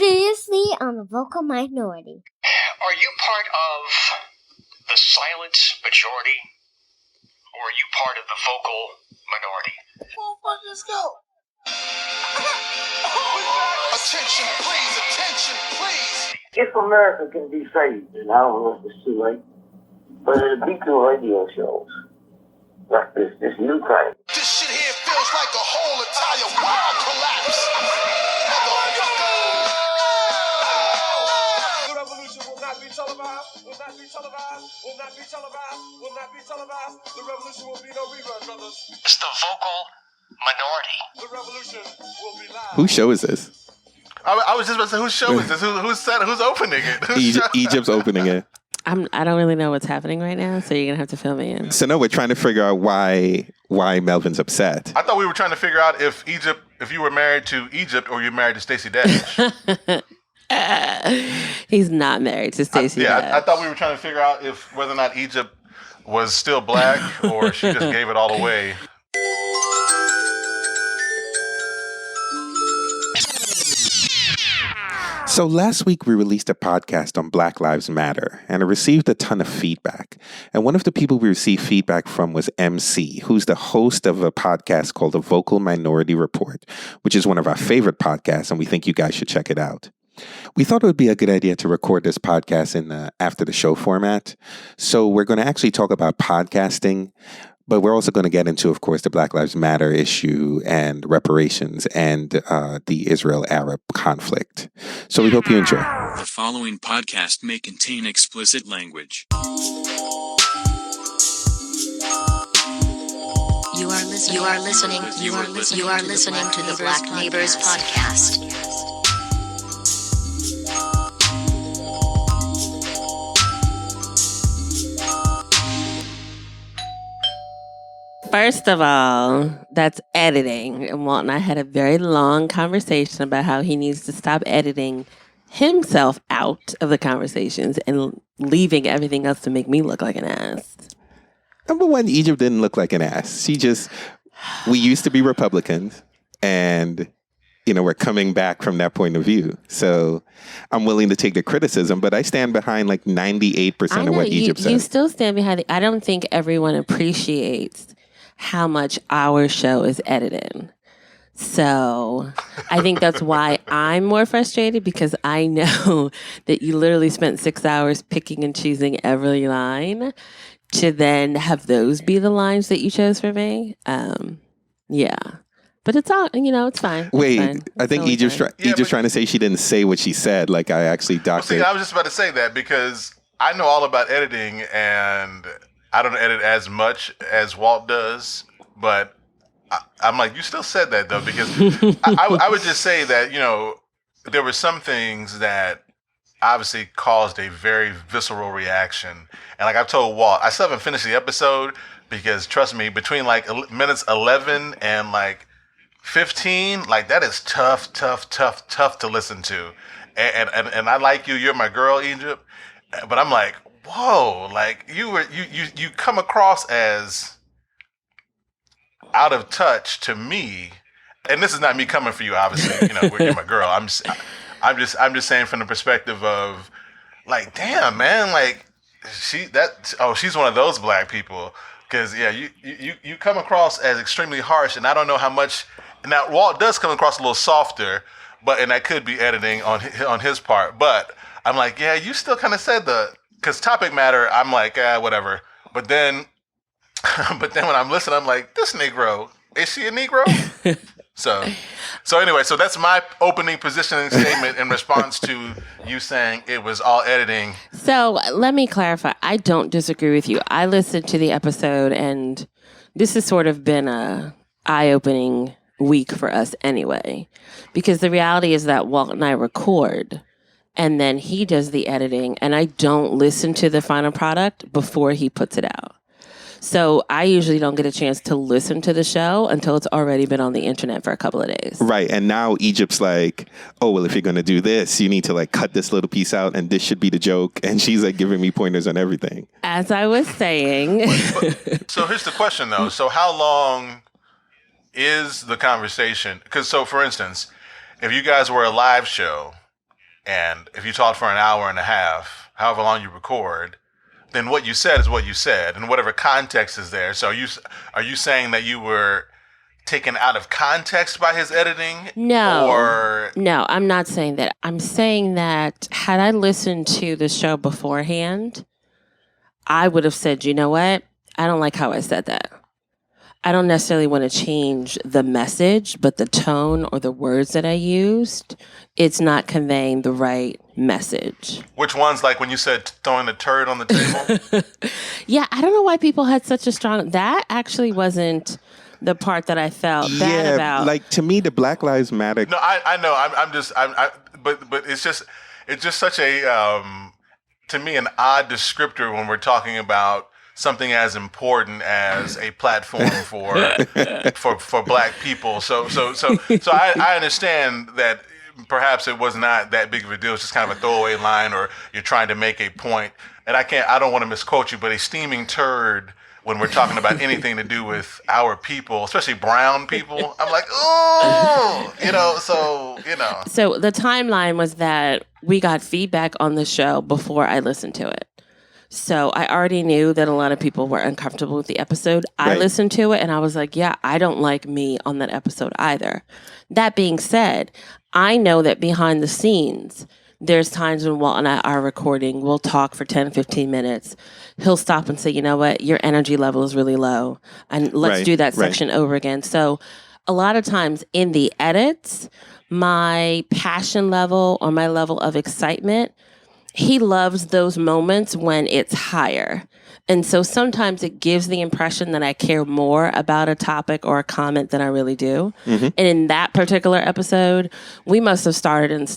Previously on the vocal minority. Are you part of the silent majority? Or are you part of the vocal minority? Well, let's go. Attention, please. If America can be saved, and I don't know if it's too late, but it'll be through radio shows like this new kind. This shit here feels like a whole entire world collapse. The revolution will not be televised, will not be televised, will not be televised, will not be televised. The revolution will be no rerun, brothers. It's the vocal minority. The revolution will be live. Whose show is this? I was just about to say, whose show is this? Who's opening it? Egypt's opening it. I don't really know what's happening right now, so you're gonna have to fill me in. So no, we're trying to figure out why Melvin's upset. I thought we were trying to figure out if you were married to Egypt or you're married to Stacey Dash. He's not married to Stacey Dash. I thought we were trying to figure out if whether or not Egypt was still black or she just gave it all away. So last week we released a podcast on Black Lives Matter, and it received a ton of feedback. And one of the people we received feedback from was MC, who's the host of a podcast called The Vocal Minority Report, which is one of our favorite podcasts, and we think you guys should check it out. We thought it would be a good idea to record this podcast in the after the show format. So we're going to actually talk about podcasting, but we're also going to get into, of course, the Black Lives Matter issue and reparations and the Israel-Arab conflict. So we hope you enjoy. The following podcast may contain explicit language. You are listening to the Black Neighbors podcast. First of all, that's editing. And Walt and I had a very long conversation about how he needs to stop editing himself out of the conversations and leaving everything else to make me look like an ass. Number one, Egypt didn't look like an ass. We used to be Republicans, and, we're coming back from that point of view. So I'm willing to take the criticism, but I stand behind like 98% of what Egypt said. You still stand behind it. I don't think everyone appreciates how much our show is edited. So I think that's why I'm more frustrated, because I know that you literally spent 6 hours picking and choosing every line to then have those be the lines that you chose for me. Yeah. But it's all, it's fine. Wait, it's fine. I think Egypt's trying to say she didn't say what she said. Like I actually doctored. I was just about to say that because I know all about editing and I don't edit as much as Walt does, but I'm like, you still said that though, because I would just say that, there were some things that obviously caused a very visceral reaction. And like I've told Walt, I still haven't finished the episode because trust me, between like minutes 11 and like 15, like that is tough to listen to. And I like you're my girl, Egypt. But I'm like, whoa, like you come across as out of touch to me, and this is not me coming for you, obviously. You're my girl. I'm just saying from the perspective of, like, damn, man, like she's one of those black people, because you come across as extremely harsh, and I don't know how much. Now Walt does come across a little softer, and that could be editing on his part. But I'm like, yeah, you still kind of said because topic matter, I'm like, whatever. But then when I'm listening, I'm like, this Negro, is she a Negro? So anyway, so that's my opening positioning statement in response to you saying it was all editing. So let me clarify. I don't disagree with you. I listened to the episode, and this has sort of been a eye-opening week for us anyway, because the reality is that Walt and I record, and then he does the editing, and I don't listen to the final product before he puts it out. So I usually don't get a chance to listen to the show until it's already been on the internet for a couple of days. Right. And now Egypt's like, oh, well, if you're going to do this, you need to like cut this little piece out and this should be the joke. And she's like giving me pointers on everything. As I was saying. So here's the question, though. So how long is the conversation? Because so, for instance, if you guys were a live show And if you talk for an hour and a half, however long you record, then what you said is what you said, and whatever context is there. So are you saying that you were taken out of context by his editing? No, I'm not saying that. I'm saying that had I listened to the show beforehand, I would have said, you know what? I don't like how I said that. I don't necessarily want to change the message, but the tone or the words that I used, it's not conveying the right message. Which ones, like when you said throwing the turd on the table? Yeah, I don't know why people had such a strong... That actually wasn't the part that I felt bad about. Like, to me, the Black Lives Matter... No, I know. But it's just such a, to me, an odd descriptor when we're talking about something as important as a platform for Black people. So I understand that perhaps it was not that big of a deal. It's just kind of a throwaway line, or you're trying to make a point. And I don't want to misquote you, but a steaming turd when we're talking about anything to do with our people, especially brown people, I'm like, oh, So the timeline was that we got feedback on the show before I listened to it. So I already knew that a lot of people were uncomfortable with the episode. I listened to it and I was like, yeah, I don't like me on that episode either. That being said, I know that behind the scenes, there's times when Walt and I are recording, we'll talk for 10, 15 minutes. He'll stop and say, you know what, your energy level is really low. And let's do that section over again. So a lot of times in the edits, my passion level or my level of excitement, he loves those moments when it's higher. And so sometimes it gives the impression that I care more about a topic or a comment than I really do. Mm-hmm. And in that particular episode, we must have started and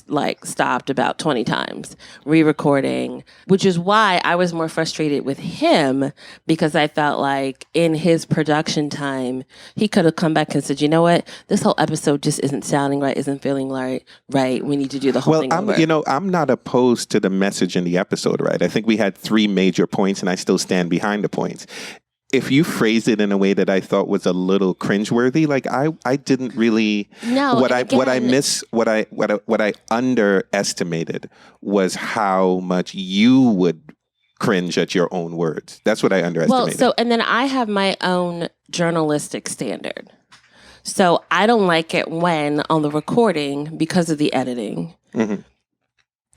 stopped about 20 times re-recording, which is why I was more frustrated with him, because I felt like in his production time, he could have come back and said, you know what, this whole episode just isn't sounding right, isn't feeling right. We need to do the whole thing over. I'm not opposed to the message in the episode, right? I think we had 3 major points and I still stand behind the points. If you phrased it in a way that I thought was a little cringeworthy, like I didn't really. No. What I underestimated was how much you would cringe at your own words. That's what I underestimated. Well, and then I have my own journalistic standard. So I don't like it when on the recording, because of the editing,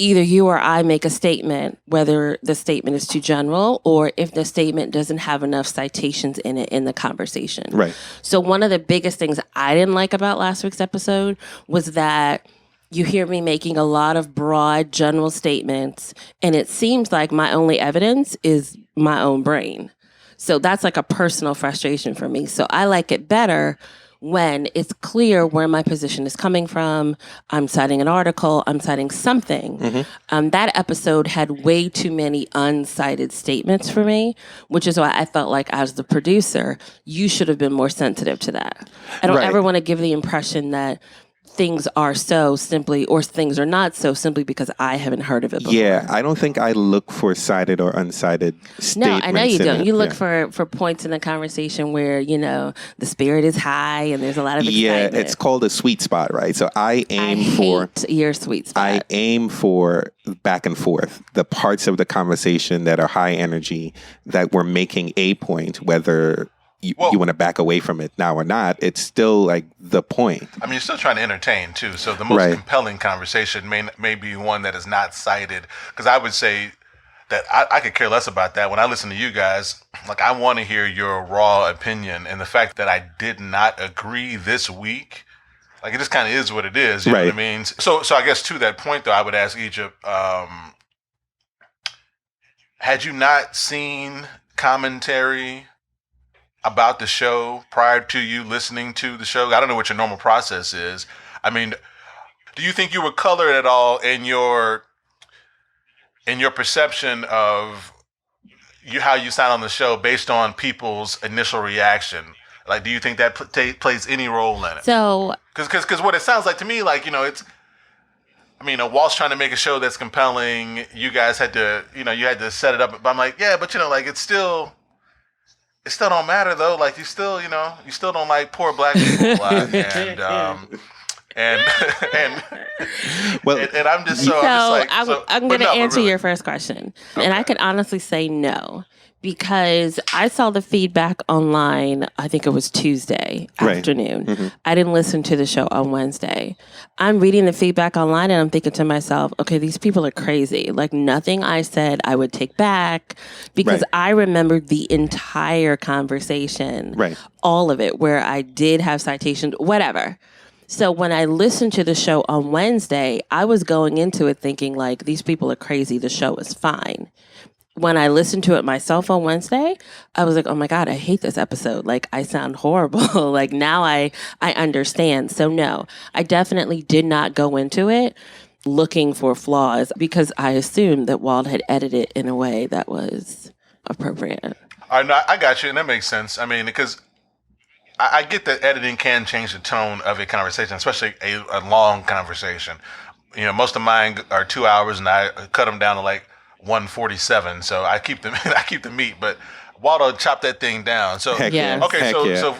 either you or I make a statement, whether the statement is too general or if the statement doesn't have enough citations in it in the conversation. Right. So one of the biggest things I didn't like about last week's episode was that you hear me making a lot of broad, general statements, and it seems like my only evidence is my own brain. So that's like a personal frustration for me. So I like it better when it's clear where my position is coming from. I'm citing an article, I'm citing something. That episode had way too many uncited statements for me, which is why I felt like as the producer, you should have been more sensitive to that. I don't ever want to give the impression that things are so simply, or things are not so simply because I haven't heard of it before. Yeah, I don't think I look for cited or uncited statements. No, I know you don't. You look for points in the conversation where, the spirit is high and there's a lot of excitement. Yeah, it's called a sweet spot, right? So I hate your sweet spot. I aim for back and forth, the parts of the conversation that are high energy, that we're making a point, whether you want to back away from it now or not, it's still like the point. I mean, you're still trying to entertain too. So the most compelling conversation may be one that is not cited. Because I would say that I could care less about that. When I listen to you guys, like, I want to hear your raw opinion. And the fact that I did not agree this week, like, it just kind of is what it is. You know what I mean? So I guess to that point, though, I would ask Egypt, had you not seen commentary about the show prior to you listening to the show? I don't know what your normal process is. I mean, do you think you were colored at all in your perception of how you sound on the show based on people's initial reaction? Like, do you think that plays any role in it? So, because what it sounds like to me, like, it's, I mean, Walt's trying to make a show that's compelling. You guys had to, you had to set it up. But I'm like, yeah, but like, it still don't matter though. Like, you still don't like poor Black people a lot, and and Well, and I'm just So I'm but going to no, but answer really. your first question. And Okay. I could honestly say no, because I saw the feedback online, I think it was Tuesday Right. afternoon. Mm-hmm. I didn't listen to the show on Wednesday. I'm reading the feedback online and I'm thinking to myself, okay, these people are crazy. Like, nothing I said I would take back, because Right. I remembered the entire conversation, Right. all of it, where I did have citations, whatever. So when I listened to the show on Wednesday, I was going into it thinking, like, these people are crazy. The show is fine. When I listened to it myself on Wednesday, I was like, oh my God, I hate this episode. Like, I sound horrible. Like, now I understand. So no, I definitely did not go into it looking for flaws, because I assumed that Walt had edited it in a way that was appropriate. I got you, and that makes sense. I mean, because I get that editing can change the tone of a conversation, especially a long conversation. You know, most of mine are 2 hours, and I cut them down to like 147. So I keep them, I keep the meat, but Waldo chopped that thing down. So Heck Yes. yeah. okay, Heck so yeah.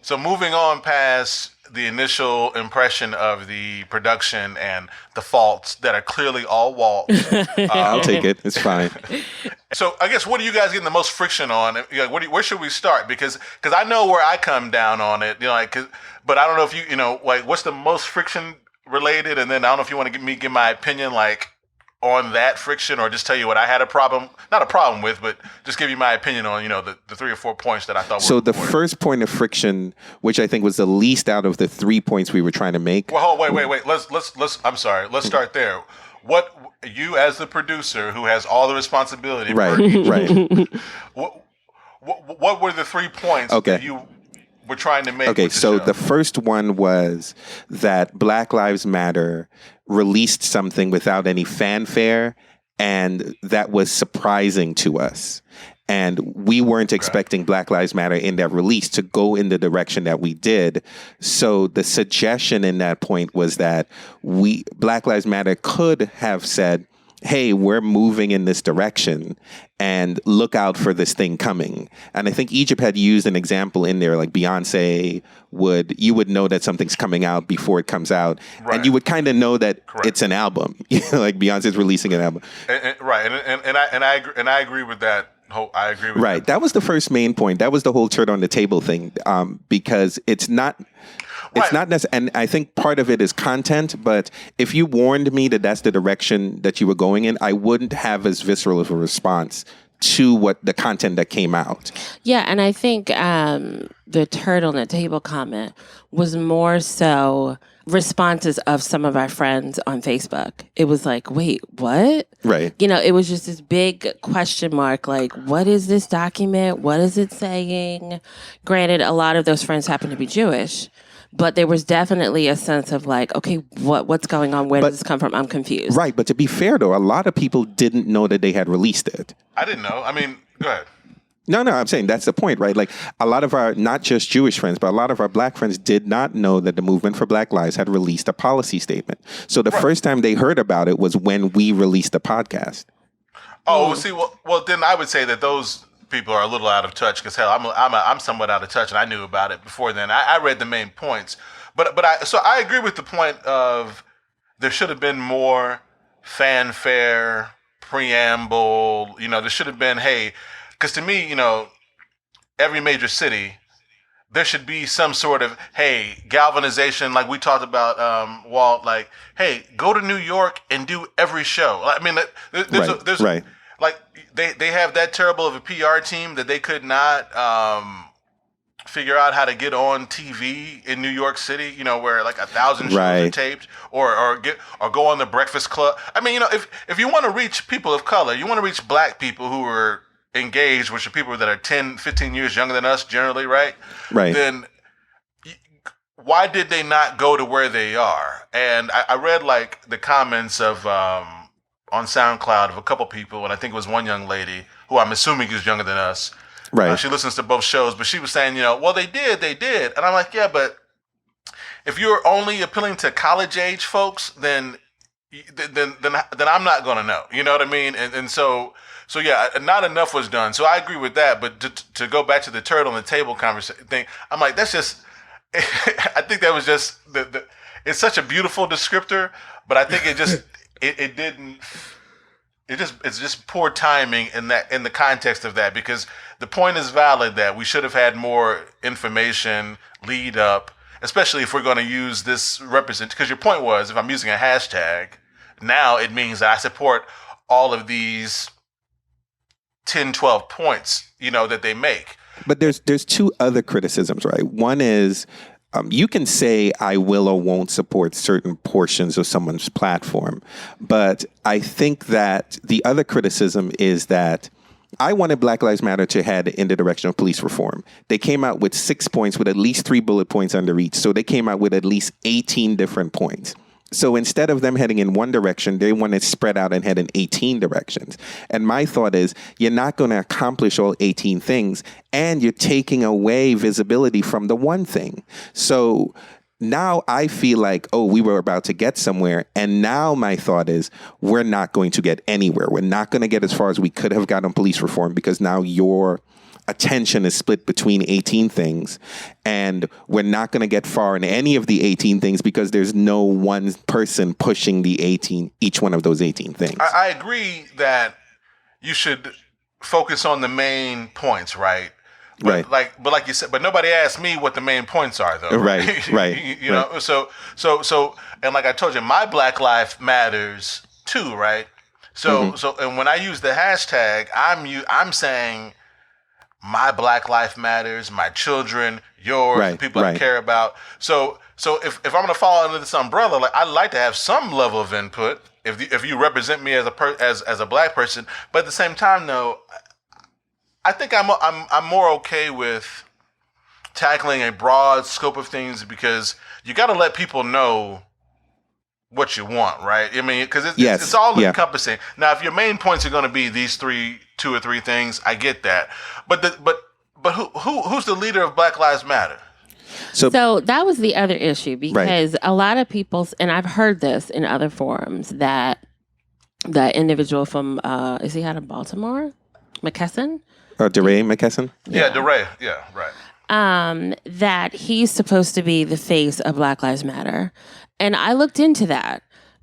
so moving on past the initial impression of the production and the faults that are clearly all Walt. I'll take it. It's fine. So I guess, what are you guys getting the most friction on? You know, where should we start? Because I know where I come down on it. You know, like, but I don't know if you know, like, what's the most friction related, and then I don't know if you want to give my opinion, like, on that friction, or just tell you what I had not a problem with, but just give you my opinion on, you know, the 3 or 4 points that I thought were So the important. first point of friction, which I think was the least out of the 3 points we were trying to make. Well, wait. Let's. I'm sorry. Let's start there. What, you as the producer who has all the responsibility, Right, for right. what were the 3 points Okay. that you were trying to make? Okay, with the so show? the first one was that Black Lives Matter released something without any fanfare, and that was surprising to us. And we weren't expecting Black Lives Matter in that release to go in the direction that we did. So the suggestion in that point was that Black Lives Matter could have said, hey, we're moving in this direction and look out for this thing coming. And I think Egypt had used an example in there, like Beyonce you would know that something's coming out before it comes out. Right. And you would kind of know that Correct. it's an album, like Beyonce's releasing an album. Right, and I agree with that. I agree with Right. that. That was the first main point. That was the whole turd on the table thing, because it's not... It's Right. not necessary, and I think part of it is content, but if you warned me that that's the direction that you were going in, I wouldn't have as visceral of a response to what the content that came out. Yeah, and I think the turd on the table comment was more so responses of some of our friends on Facebook. It was like, wait, what? Right. You know, it was just this big question mark, like, what is this document? What is it saying? Granted, a lot of those friends happen to be Jewish, but there was definitely a sense of like, okay, what's going on? Where does this come from? I'm confused. Right. But to be fair, though, a lot of people didn't know that they had released it. I didn't know. I mean, go ahead. No, I'm saying that's the point, right? Like, a lot of our, not just Jewish friends, but a lot of our Black friends did not know that the Movement for Black Lives had released a policy statement. So the first time they heard about it was when we released the podcast. Oh, see, well, then I would say that those people are a little out of touch, because hell, I'm somewhat out of touch, and I knew about it before then. I read the main points, but I agree with the point of there should have been more fanfare, preamble. You know, there should have been, hey, because to me, you know, every major city, there should be some sort of, hey, galvanization, like we talked about, Walt, like, hey, go to New York and do every show. I mean, there's Right. like, they have that terrible of a PR team that they could not figure out how to get on TV in New York City, you know, where like 1,000 shows are taped, or go on the Breakfast Club. I mean, you know, if you want to reach people of color, you want to reach Black people who are engaged, which are people that are 10, 15 years younger than us generally, right? Right. Then why did they not go to where they are? And I read like the comments of on SoundCloud of a couple people, and I think it was one young lady who I'm assuming is younger than us. Right. She listens to both shows, but she was saying, you know, well, they did. And I'm like, yeah, but if you're only appealing to college age folks, then I'm not going to know. You know what I mean? And so yeah, not enough was done. So I agree with that. But to go back to the turd on the table conversation thing, I'm like, that's just, I think that was just it's such a beautiful descriptor, but I think it just it didn't. It's just poor timing in the context of that, because the point is valid that we should have had more information lead up, especially if we're going to use this because your point was, if I'm using a hashtag, now it means that I support all of these 10, 12 points, that they make. But there's two other criticisms, right? One is you can say I will or won't support certain portions of someone's platform, but I think that the other criticism is that I wanted Black Lives Matter to head in the direction of police reform. They came out with 6 points with at least 3 bullet points under each, so they came out with at least 18 different points. So instead of them heading in one direction, they want to spread out and head in 18 directions. And my thought is, you're not going to accomplish all 18 things, and you're taking away visibility from the one thing. So now I feel like, we were about to get somewhere. And now my thought is, we're not going to get anywhere. We're not going to get as far as we could have got on police reform, because now your attention is split between 18 things, and we're not going to get far in any of the 18 things because there's no one person pushing each one of those 18 things. I agree that you should focus on the main points, right? But like you said, but nobody asked me what the main points are, though. Right. know, so, and like I told you, my Black Life matters too, right? So, and when I use the hashtag, I'm saying my Black Life matters, my children, yours, the people I care about. So if I'm going to fall under this umbrella, I'd like to have some level of input if you represent me as a Black person. But at the same time, though, I think I'm more okay with tackling a broad scope of things, because you got to let people know what you want, right? I mean, because it's all encompassing. Now, if your main points are going to be these 2 or 3 things, I get that. But who's the leader of Black Lives Matter? So that was the other issue, because a lot of people, and I've heard this in other forums, that the individual from is he out of Baltimore, McKesson? DeRay McKesson? Yeah, DeRay. Yeah, right. That he's supposed to be the face of Black Lives Matter. And I looked into that.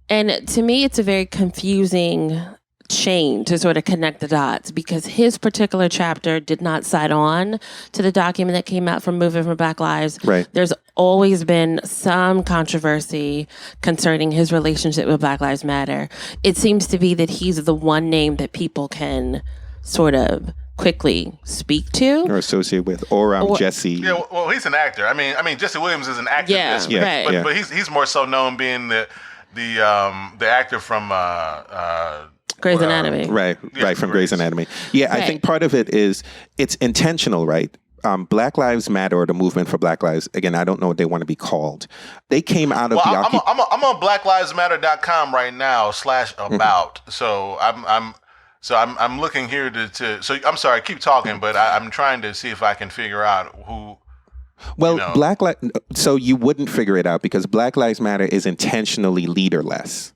And to me, it's a very confusing chain to sort of connect the dots, because his particular chapter did not sign on to the document that came out from Movement for Black Lives. Right. There's always been some controversy concerning his relationship with Black Lives Matter. It seems to be that he's the one name that people can sort of quickly speak to or associate with, or Jesse. Yeah, well, he's an actor. I mean, Jesse Williams is an activist, but he's more so known being the actor from Grey's Anatomy. Right, from Grey's Anatomy. Yeah, I think part of it is it's intentional, right? Black Lives Matter, or the Movement for Black Lives, again, I don't know what they want to be called. They came out of I'm on blacklivesmatter.com right now /about. So I'm looking here to. So I'm sorry, keep talking, but I'm trying to see if I can figure out who. Well, so you wouldn't figure it out, because Black Lives Matter is intentionally leaderless.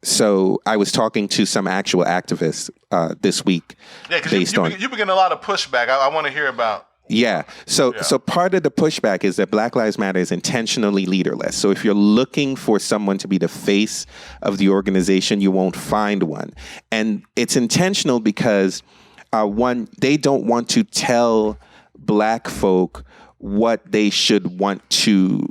So I was talking to some actual activists this week. Yeah, because you've been getting a lot of pushback. I want to hear about. Yeah. So part of the pushback is that Black Lives Matter is intentionally leaderless. So if you're looking for someone to be the face of the organization, you won't find one. And it's intentional because, one, they don't want to tell Black folk what they should want to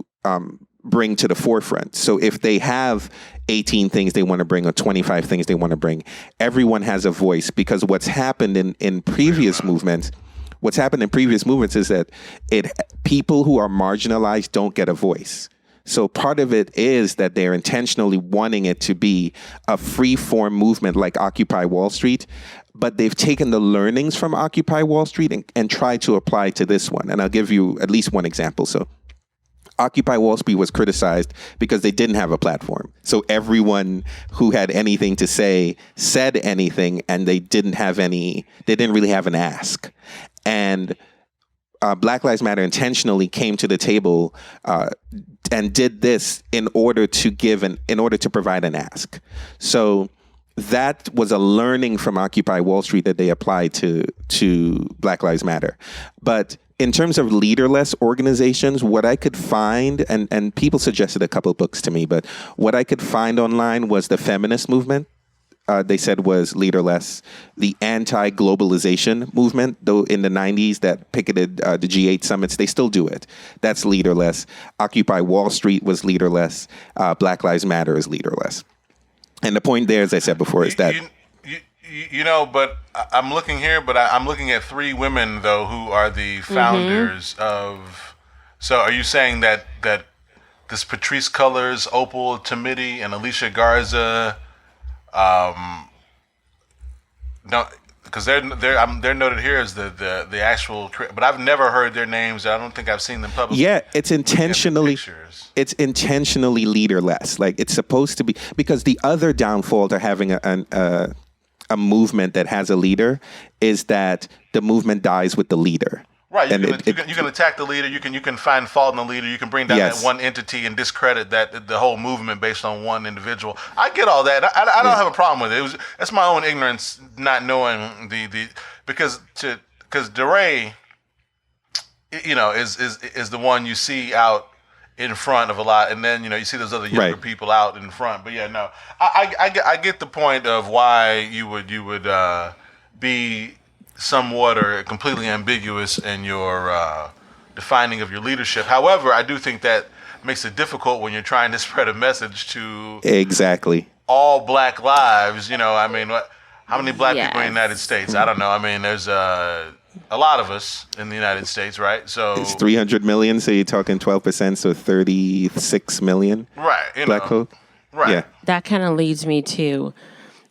bring to the forefront. So if they have 18 things they want to bring or 25 things they want to bring, everyone has a voice, because what's happened in previous movements is that people who are marginalized don't get a voice. So part of it is that they're intentionally wanting it to be a free-form movement like Occupy Wall Street, but they've taken the learnings from Occupy Wall Street and tried to apply to this one. And I'll give you at least one example. So Occupy Wall Street was criticized because they didn't have a platform. So everyone who had anything to say said anything, and they didn't really have an ask. And Black Lives Matter intentionally came to the table and did this in order to provide an ask. So that was a learning from Occupy Wall Street that they applied to Black Lives Matter. But in terms of leaderless organizations, what I could find, and people suggested a couple of books to me, but what I could find online was the feminist movement. They said was leaderless. The anti-globalization movement, though in the 90s that picketed the G8 summits, they still do it. That's leaderless. Occupy Wall Street was leaderless. Black Lives Matter is leaderless. And the point there, as I said before, is that... But I'm looking here, but I'm looking at 3 women, though, who are the founders of... So are you saying that this Patrisse Cullors, Opal Tometi, and Alicia Garza... no, because they're noted here as the actual, but I've never heard their names. I don't think I've seen them publicly. Yeah, it's intentionally leaderless. Like it's supposed to be, because the other downfall to having a movement that has a leader is that the movement dies with the leader. Right, you can attack the leader. You can find fault in the leader. You can bring down that one entity and discredit the whole movement based on one individual. I get all that. I don't have a problem with it. That's my own ignorance, not knowing because DeRay, is the one you see out in front of a lot, and then you see those other younger people out in front. But yeah, no, I get the point of why you would be somewhat or completely ambiguous in your defining of your leadership. However, I do think that makes it difficult when you're trying to spread a message to all Black lives. How many Black people in the United States? I don't know. There's a lot of us in the United States, right? So it's 300 million. So you're talking 12%, so 36 million. Right. Black folk. Right. Yeah. That kind of leads me to,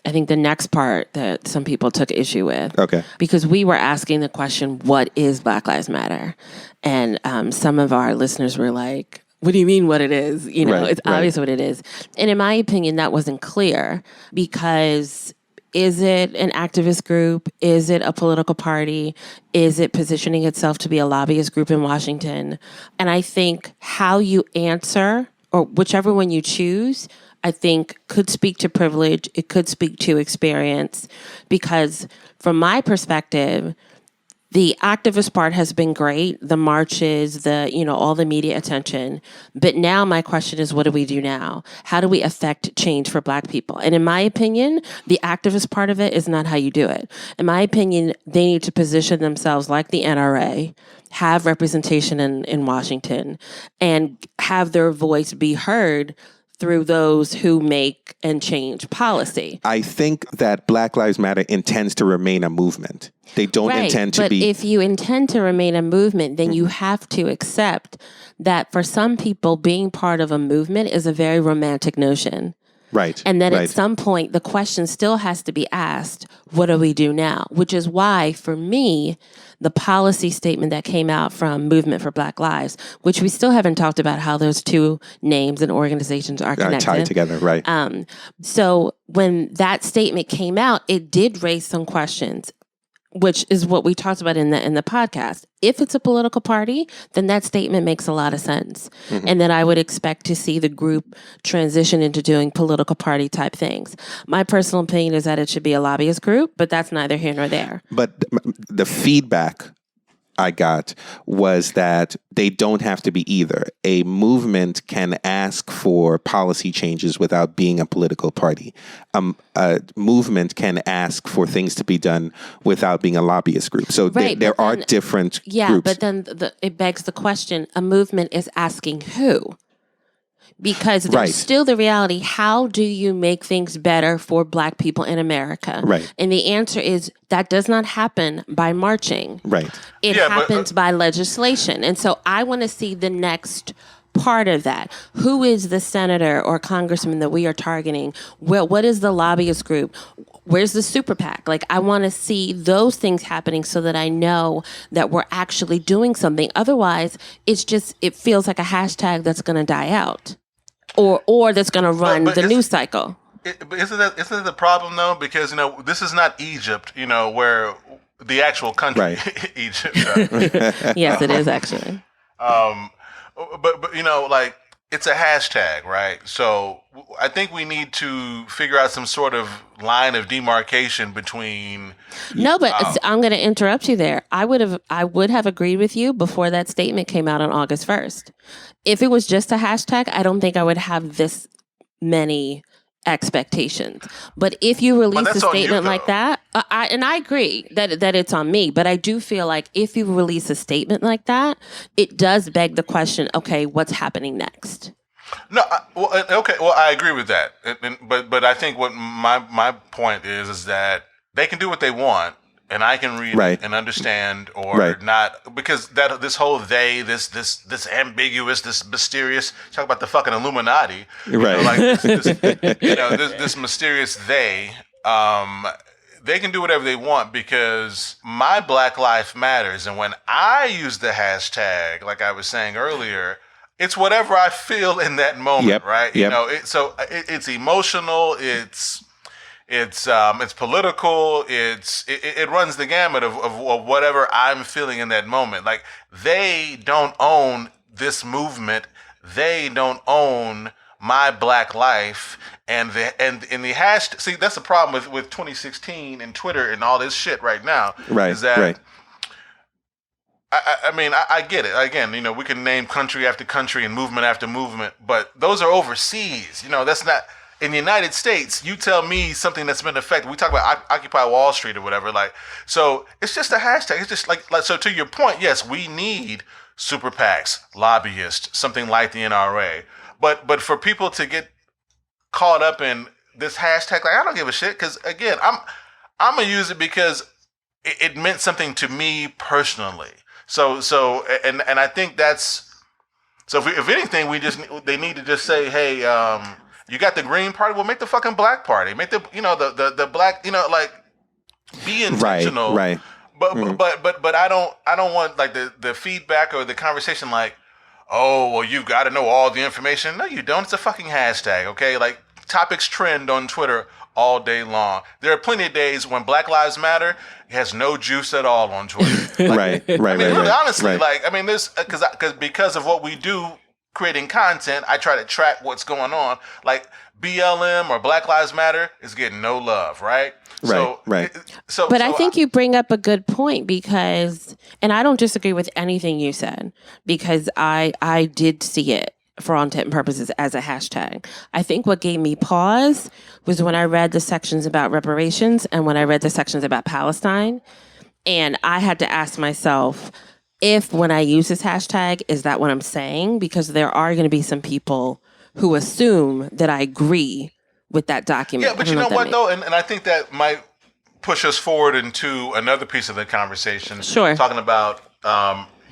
I think, the next part that some people took issue with. Okay. Because we were asking the question, what is Black Lives Matter? And some of our listeners were like, what do you mean what it is? It's obvious what it is. And in my opinion, that wasn't clear, because is it an activist group? Is it a political party? Is it positioning itself to be a lobbyist group in Washington? And I think how you answer, or whichever one you choose, I think could speak to privilege. It could speak to experience, because from my perspective, the activist part has been great. The marches, all the media attention. But now my question is, what do we do now? How do we affect change for Black people? And in my opinion, the activist part of it is not how you do it. In my opinion, they need to position themselves like the NRA, have representation in Washington, and have their voice be heard through those who make and change policy. I think that Black Lives Matter intends to remain a movement. They don't intend to be... But if you intend to remain a movement, then you have to accept that for some people, being part of a movement is a very romantic notion. Right. And then at some point, the question still has to be asked, what do we do now? Which is why, for me, the policy statement that came out from Movement for Black Lives, which we still haven't talked about how those two names and organizations are connected. Tied together, right. So when that statement came out, it did raise some questions, which is what we talked about in the podcast. If it's a political party, then that statement makes a lot of sense. Mm-hmm. And then I would expect to see the group transition into doing political party type things. My personal opinion is that it should be a lobbyist group, but that's neither here nor there. But the feedback I got was that they don't have to be either. A movement can ask for policy changes without being a political party. A movement can ask for things to be done without being a lobbyist group. So there are different groups. Yeah, but then it begs the question, a movement is asking who? Because there's still the reality, how do you make things better for Black people in America? Right. And the answer is that does not happen by marching. Right. It happens by legislation. And so I want to see the next part of that. Who is the senator or congressman that we are targeting? What is the lobbyist group? Where's the super PAC? Like, I want to see those things happening so that I know that we're actually doing something. Otherwise, it feels like a hashtag that's going to die out. Or that's going to run the news cycle. But isn't that the problem, though? Because, this is not Egypt, where the actual country, Egypt. Yes, it is, actually. But it's a hashtag, right? So I think we need to figure out some sort of line of demarcation between. No, but I'm going to interrupt you there. I would have agreed with you before that statement came out on August 1st. If it was just a hashtag, I don't think I would have this many expectations. But if you release a statement like that, I agree that it's on me, but I do feel like if you release a statement like that, it does beg the question, okay, what's happening next? No, okay, well, I agree with that, but I think what my point is that they can do what they want, and I can read it and understand or not, because this whole this ambiguous, this mysterious, talk about the fucking Illuminati, this mysterious they can do whatever they want, because my Black Life Matters, and when I use the hashtag, like I was saying earlier, it's whatever I feel in that moment, right? You know, it's emotional, it's political, it runs the gamut of whatever I'm feeling in that moment. Like, they don't own this movement, they don't own my Black life, and in the hashtag. See, that's the problem with 2016 and Twitter and all this shit right now. Is that I mean, I get it. Again, we can name country after country and movement after movement, but those are overseas. That's not in the United States. You tell me something that's been affected. We talk about Occupy Wall Street or whatever. Like, so it's just a hashtag. It's just like so. To your point, yes, we need super PACs, lobbyists, something like the NRA. But for people to get caught up in this hashtag, like, I don't give a shit, because again, I'm gonna use it because it meant something to me personally. So I think that's so. If anything, they need to just say, hey, you got the Green Party, well, make the fucking Black Party, make the the Black, like, be intentional, right. But I don't want, like, the feedback or the conversation, like, oh, well, you've got to know all the information. No, you don't. It's a fucking hashtag, okay? Like, topics trend on Twitter all day long. There are plenty of days when Black Lives Matter has no juice at all on Twitter. Like, honestly, like, I mean, there's because of what we do creating content, I try to track what's going on. Like, BLM or Black Lives Matter is getting no love, right? But I think you bring up a good point, because, and I don't disagree with anything you said, because I did see it for all intent and purposes as a hashtag. I think what gave me pause was when I read the sections about reparations and when I read the sections about Palestine, and I had to ask myself, if when I use this hashtag, is that what I'm saying? Because there are going to be some people who assume that I agree with that document. Yeah, but you know what, though? And I think that might push us forward into another piece of the conversation. Sure. Talking about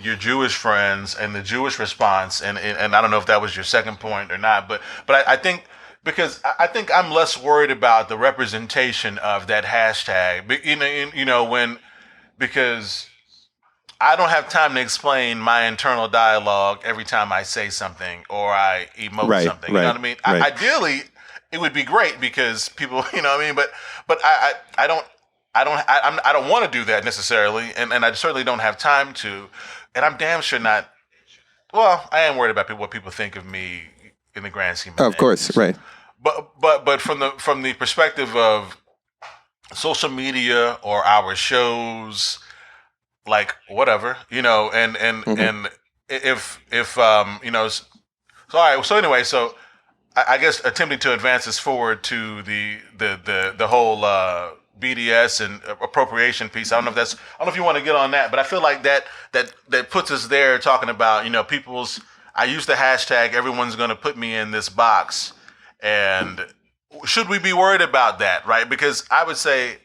your Jewish friends and the Jewish response. And I don't know if that was your second point or not, but I think, because I think I'm less worried about the representation of that hashtag. Because I don't have time to explain my internal dialogue every time I say something or I emote something. You know what I mean? Ideally, it would be great, because people, you know what I mean? But I don't want to do that necessarily, and I certainly don't have time to, and I'm damn sure not. Well, I am worried about what people think of me in the grand scheme of things. Of course, right. But from the perspective of social media or our shows, like, whatever, and if so, all right. So anyway, so I guess attempting to advance this forward to the whole BDS and appropriation piece. I don't know if you want to get on that, but I feel like that puts us there, talking about, I use the hashtag, everyone's going to put me in this box, and should we be worried about that, right? Because I would say,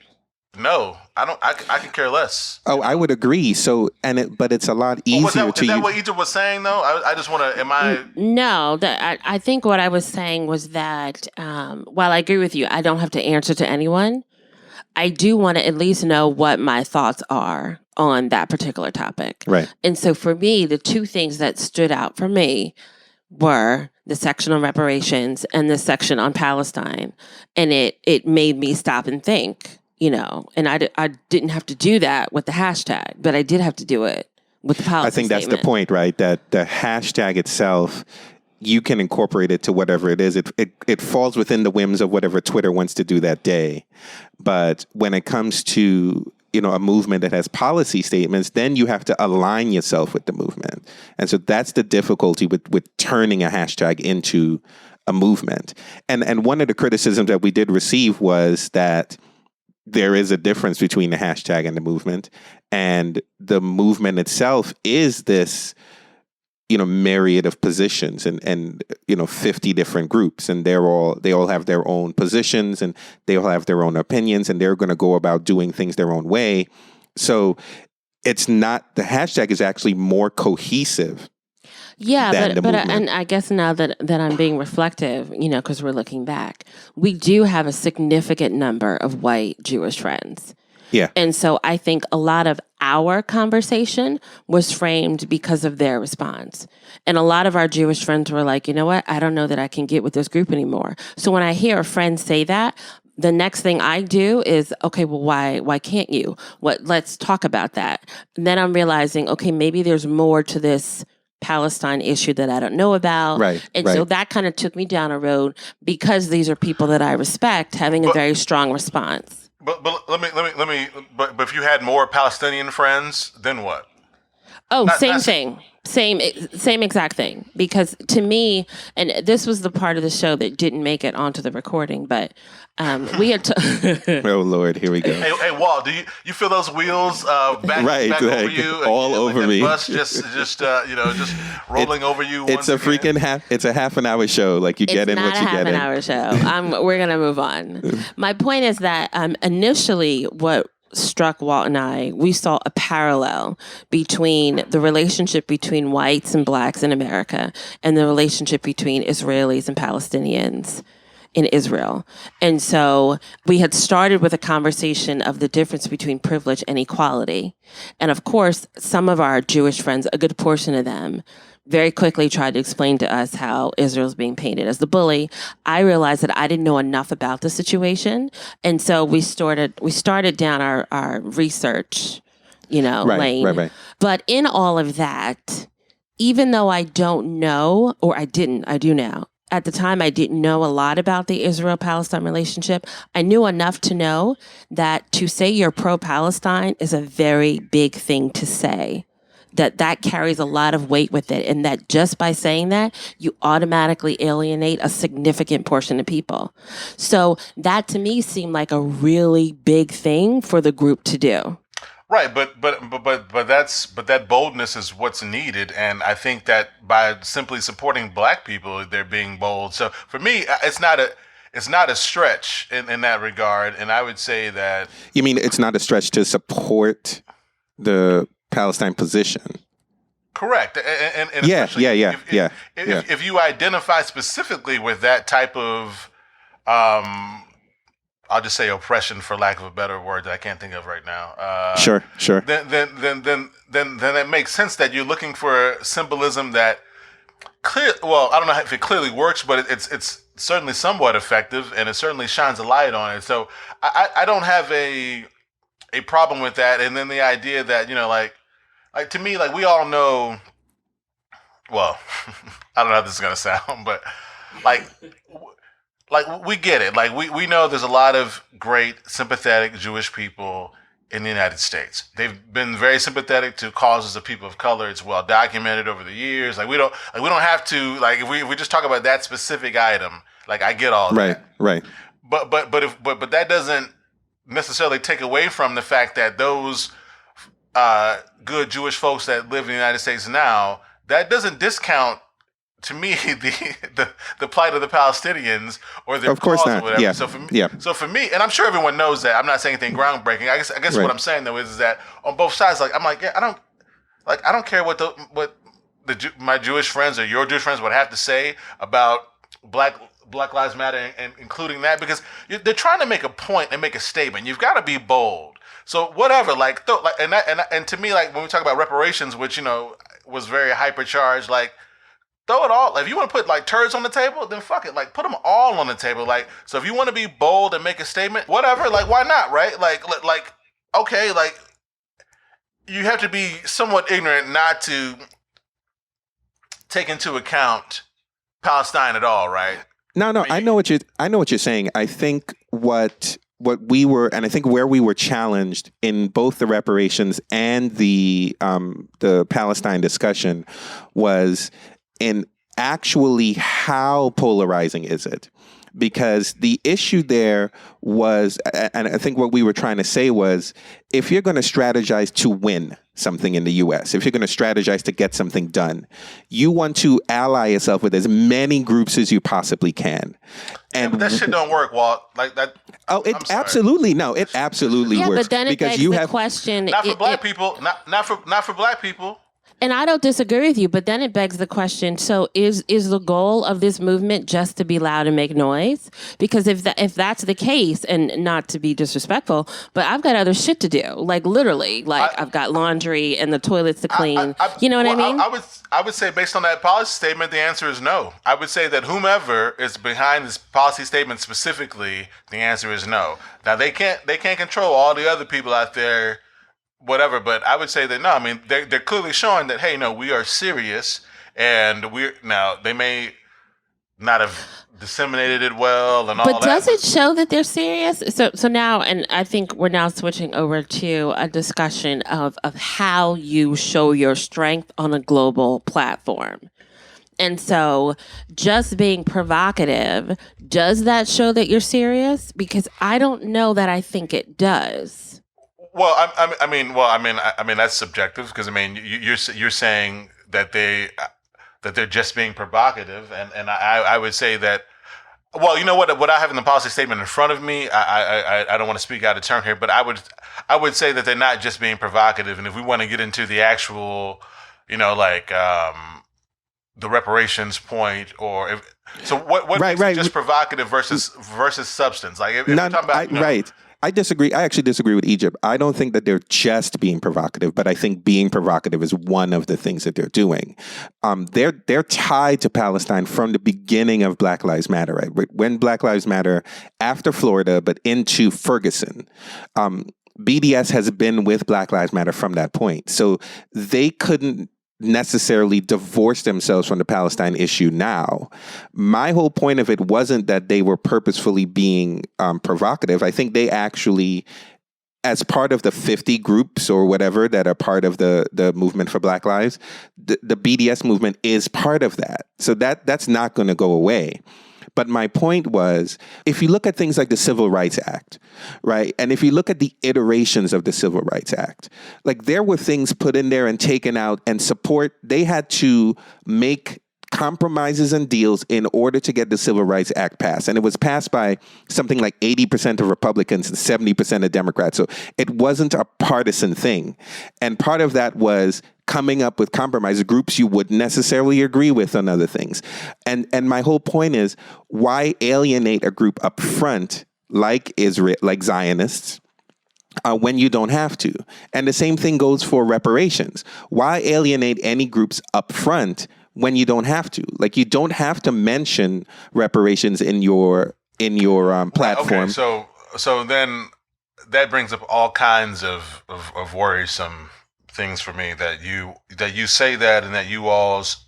no, I don't. I could care less. Oh, I would agree. So, but it's a lot easier to. Is that what Egypt was saying, though? I just want to. Am I? No, I think what I was saying was that while I agree with you, I don't have to answer to anyone. I do want to at least know what my thoughts are on that particular topic. Right. And so for me, the two things that stood out for me were the section on reparations and the section on Palestine, and it made me stop and think. And I didn't have to do that with the hashtag, but I did have to do it with the policy I think that's statement. the point, right? That the hashtag itself, you can incorporate it to whatever it is. It falls within the whims of whatever Twitter wants to do that day. But when it comes to, a movement that has policy statements, then you have to align yourself with the movement. And so that's the difficulty with turning a hashtag into a movement. And one of the criticisms that we did receive was that there is a difference between the hashtag and the movement. And the movement itself is this, myriad of positions and 50 different groups. And they all have their own positions and they all have their own opinions and they're going to go about doing things their own way. So it's not, the hashtag is actually more cohesive. Yeah, but and I guess now that I'm being reflective, because we're looking back, we do have a significant number of white Jewish friends. Yeah. And so I think a lot of our conversation was framed because of their response. And a lot of our Jewish friends were like, you know what? I don't know that I can get with this group anymore. So when I hear a friend say that, the next thing I do is, okay, well, why can't you? Let's talk about that. And then I'm realizing, okay, maybe there's more to this Palestine issue that I don't know about. Right. And so that kind of took me down a road because these are people that I respect having a very strong response. But let me. But if you had more Palestinian friends, then what? Oh, same thing. Same exact thing. Because to me, and this was the part of the show that didn't make it onto the recording, but we had oh Lord, here we go. Hey Walt, do you feel those wheels back over you? All over me. The bus just rolling over you. It's a freaking half an hour show. Like you get in what you get in. It's not a half an hour show. We're gonna move on. My point is that initially what struck Walt and I, we saw a parallel between the relationship between whites and blacks in America and the relationship between Israelis and Palestinians in Israel. And so we had started with a conversation of the difference between privilege and equality. And of course, some of our Jewish friends, a good portion of them, very quickly tried to explain to us how Israel's being painted as the bully. I realized that I didn't know enough about the situation. And so we started down our research, lane. Right. But in all of that, even though I don't know, or I do now, at the time I didn't know a lot about the Israel-Palestine relationship, I knew enough to know that to say you're pro-Palestine is a very big thing to say. That carries a lot of weight with it, and that just by saying that, you automatically alienate a significant portion of people. So that to me seemed like a really big thing for the group to do. Right, but that boldness is what's needed, and I think that by simply supporting Black people, they're being bold. So for me, it's not a stretch in that regard, and I would say that. You mean it's not a stretch to support the Palestine position? Correct, and if you identify specifically with that type of, I'll just say oppression for lack of a better word that I can't think of right now. Sure. Then it makes sense that you're looking for symbolism that well, I don't know if it clearly works, but it's certainly somewhat effective, and it certainly shines a light on it. So I don't have a problem with that. And then the idea that like to me, like we all know. Well, I don't know how this is gonna sound, but like we get it. Like we know there's a lot of great, sympathetic Jewish people in the United States. They've been very sympathetic to causes of people of color. It's well documented over the years. Like we don't have to if we just talk about that specific item. Like I get all that. Right. But that doesn't necessarily take away from the fact that those good Jewish folks that live in the United States now, that doesn't discount to me the plight of the Palestinians or their cause or whatever. Yeah. So for me, and I'm sure everyone knows that. I'm not saying anything groundbreaking. I guess what I'm saying though is that on both sides, I don't care what my Jewish friends or your Jewish friends would have to say about Black Lives Matter and including that, because they're trying to make a point and make a statement. You've got to be bold. So whatever, and to me, like when we talk about reparations, which was very hypercharged, like throw it all. If you want to put turds on the table, then fuck it. Put them all on the table. So if you want to be bold and make a statement, whatever. Why not? Right? Okay. You have to be somewhat ignorant not to take into account Palestine at all, right? No, I know what you're saying. I think what we were, and I think where we were challenged in both the reparations and the Palestine discussion was in actually how polarizing is it? Because the issue there was, and I think what we were trying to say was, if you're going to strategize to win something in the U.S., if you're going to strategize to get something done, you want to ally yourself with as many groups as you possibly can. And but that shit don't work, Walt. Like that. Oh, it absolutely it absolutely works. But then it begs the question. Not for black people. Not for black people. And I don't disagree with you, but then it begs the question, so is the goal of this movement just to be loud and make noise? Because if that's the case, and not to be disrespectful, but I've got other shit to do. Like literally, I've got laundry and the toilets to clean. You know what I mean? I would say based on that policy statement, the answer is no. I would say that whomever is behind this policy statement specifically, the answer is no. Now they can't control all the other people out there, whatever, but I would say that no. I mean, they're clearly showing that, hey, no, we are serious, and they may not have disseminated it well and all that. But does it show that they're serious? So now, and I think we're now switching over to a discussion of how you show your strength on a global platform. And so just being provocative, does that show that you're serious? Because I don't know that I think it does. Well, I mean, that's subjective because I mean, you're saying that they're just being provocative, and I would say that. Well, you know what I have in the policy statement in front of me. I don't want to speak out of turn here, but I would say that they're not just being provocative, and if we want to get into the actual, the reparations point, or what makes it just provocative versus substance? Like if we're talking about right. I disagree. I actually disagree with Egypt. I don't think that they're just being provocative, but I think being provocative is one of the things that they're doing. They're tied to Palestine from the beginning of Black Lives Matter, right? When Black Lives Matter, after Florida, but into Ferguson, BDS has been with Black Lives Matter from that point. So they couldn't necessarily divorce themselves from the Palestine issue now. My whole point of it wasn't that they were purposefully being provocative. I think they actually, as part of the 50 groups or whatever that are part of the movement for Black Lives, the BDS movement is part of that. So that's not going to go away. But my point was, if you look at things like the Civil Rights Act, right, and if you look at the iterations of the Civil Rights Act, like there were things put in there and taken out and support. They had to make compromises and deals in order to get the Civil Rights Act passed. And it was passed by something like 80% of Republicans and 70% of Democrats. So it wasn't a partisan thing. And part of that was coming up with compromise groups you wouldn't necessarily agree with on other things. And my whole point is, why alienate a group up front like Israel, like Zionists, when you don't have to? And the same thing goes for reparations. Why alienate any groups up front when you don't have to? Like, you don't have to mention reparations in your platform. Okay, so then that brings up all kinds of worrisome things for me, that you say that, and that you all's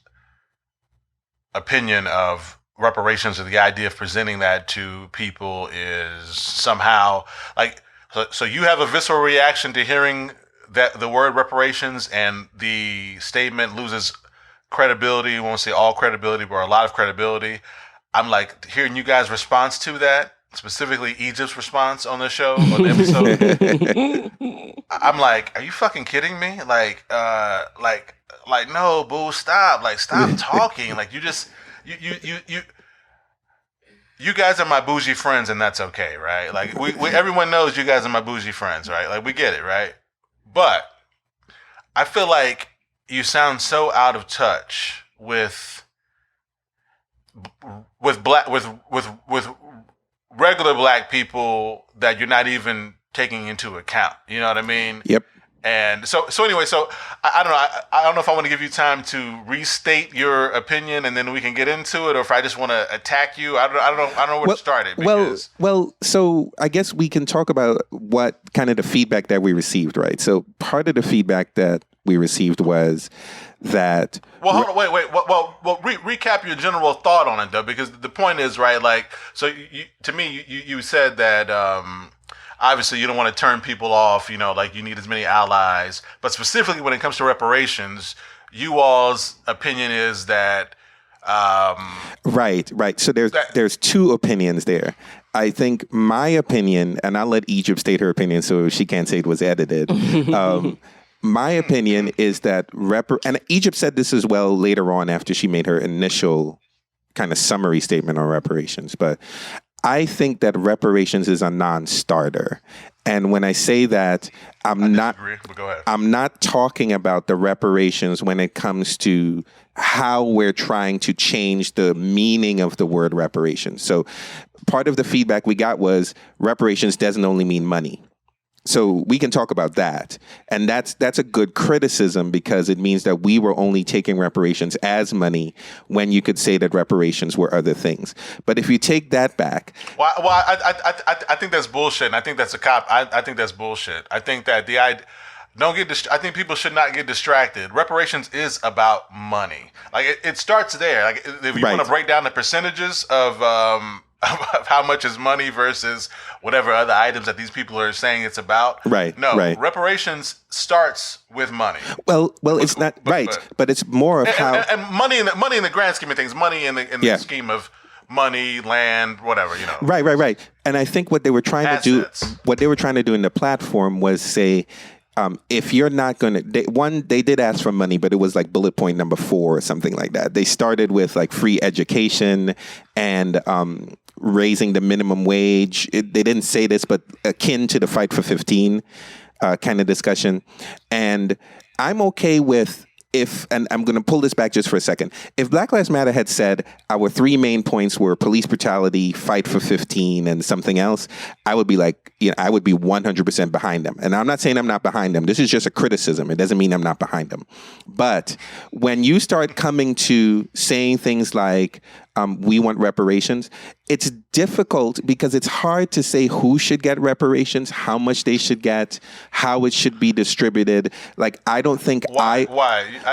opinion of reparations, or the idea of presenting that to people, is somehow like, so you have a visceral reaction to hearing that the word reparations, and the statement loses credibility. We won't say all credibility, but a lot of credibility. I'm like, hearing you guys' response to that, specifically Egypt's response on the show, on the episode. I'm like, are you fucking kidding me? Like, no, boo, stop. Like, stop talking. Like, you guys are my bougie friends, and that's okay, right? Like, we everyone knows you guys are my bougie friends, right? Like, we get it, right? But I feel like you sound so out of touch with regular black people that you're not even taking into account. You know what I mean? Yep. And so anyway, I don't know. I don't know if I want to give you time to restate your opinion, and then we can get into it, or if I just want to attack you. I don't know where to start it. Well, so I guess we can talk about what kind of the feedback that we received, right? So part of the feedback that we received was that. Well, hold on, wait. Recap your general thought on it, though, because the point is, right, like, so to me, you said that obviously you don't want to turn people off, like you need as many allies, but specifically when it comes to reparations, you all's opinion is that. Right. So there's two opinions there. I think my opinion, and I'll let Egypt state her opinion so she can't say it was edited. My opinion is that and Egypt said this as well later on after she made her initial kind of summary statement on reparations. But I think that reparations is a non-starter. And when I say that, I'm not talking about the reparations when it comes to how we're trying to change the meaning of the word reparations. So part of the feedback we got was reparations doesn't only mean money. So we can talk about that. And that's a good criticism because it means that we were only taking reparations as money when you could say that reparations were other things. But if you take that back. Well, I think that's bullshit. And I think that's a cop. I think that's bullshit. I think that I think people should not get distracted. Reparations is about money. Like it starts there. Like if you want to break down the percentages of how much is money versus whatever other items that these people are saying it's about. Reparations starts with money. Well, it's not right, but it's more of how and money in the grand scheme of things, money in the scheme of money, land, whatever, Right. And I think what they were trying to do in the platform was say, if you're not going to, they did ask for money, but it was like bullet point number 4 or something like that. They started with like free education and raising the minimum wage. They didn't say this, but akin to the Fight for 15 kind of discussion. And I'm okay with and I'm going to pull this back just for a second. If Black Lives Matter had said our 3 main points were police brutality, Fight for 15, and something else, I would be like, I would be 100% behind them. And I'm not saying I'm not behind them. This is just a criticism. It doesn't mean I'm not behind them. But when you start coming to saying things like, we want reparations, it's difficult because it's hard to say who should get reparations, how much they should get, how it should be distributed. Like, I don't think Why?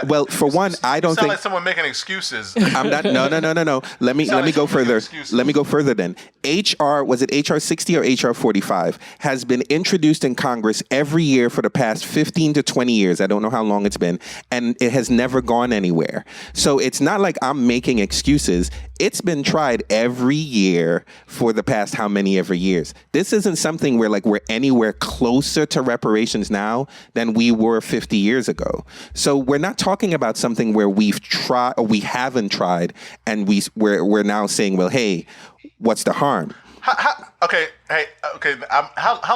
Well, for one, I don't think... like someone making excuses. I'm not... No. Let me go further. Let me go further then. Was it HR 60 or HR 45? Has been introduced in Congress every year for the past 15 to 20 years. I don't know how long it's been. And it has never gone anywhere. So it's not like I'm making excuses. It's been tried every year for the past how many ever years. This isn't something where like we're anywhere closer to reparations now than we were 50 years ago. So we're not talking about something where we've tried or we haven't tried and we're now saying, well, hey, what's the harm? How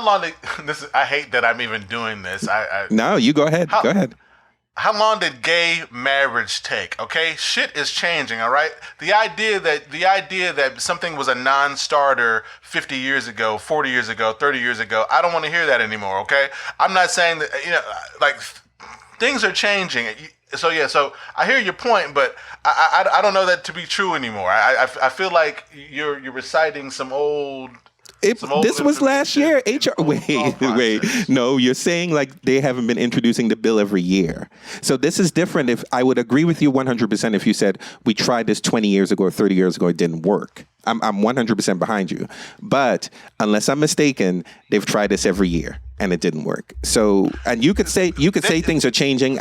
long did this? I hate that I'm even doing this. No, you go ahead. Go ahead. How long did gay marriage take? Okay, shit is changing. All right, the idea that something was a non-starter 50 years ago, 40 years ago, 30 years ago, I don't want to hear that anymore. Okay, I'm not saying that like things are changing. So I hear your point, but I don't know that to be true anymore. I feel like you're reciting some old. This was last year. Wait. No, you're saying like they haven't been introducing the bill every year. So this is different. If I would agree with you 100% if you said we tried this 20 years ago or 30 years ago, it didn't work. I'm 100% behind you. But unless I'm mistaken, they've tried this every year and it didn't work. So, and you could say things are changing.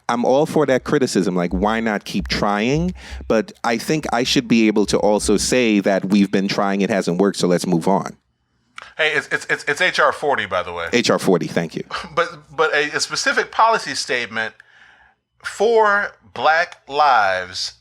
I'm all for that criticism. Like, why not keep trying? But I think I should be able to also say that we've been trying, it hasn't worked, so let's move on. Hey, it's HR 40, by the way. HR 40, thank you. But a specific policy statement for Black lives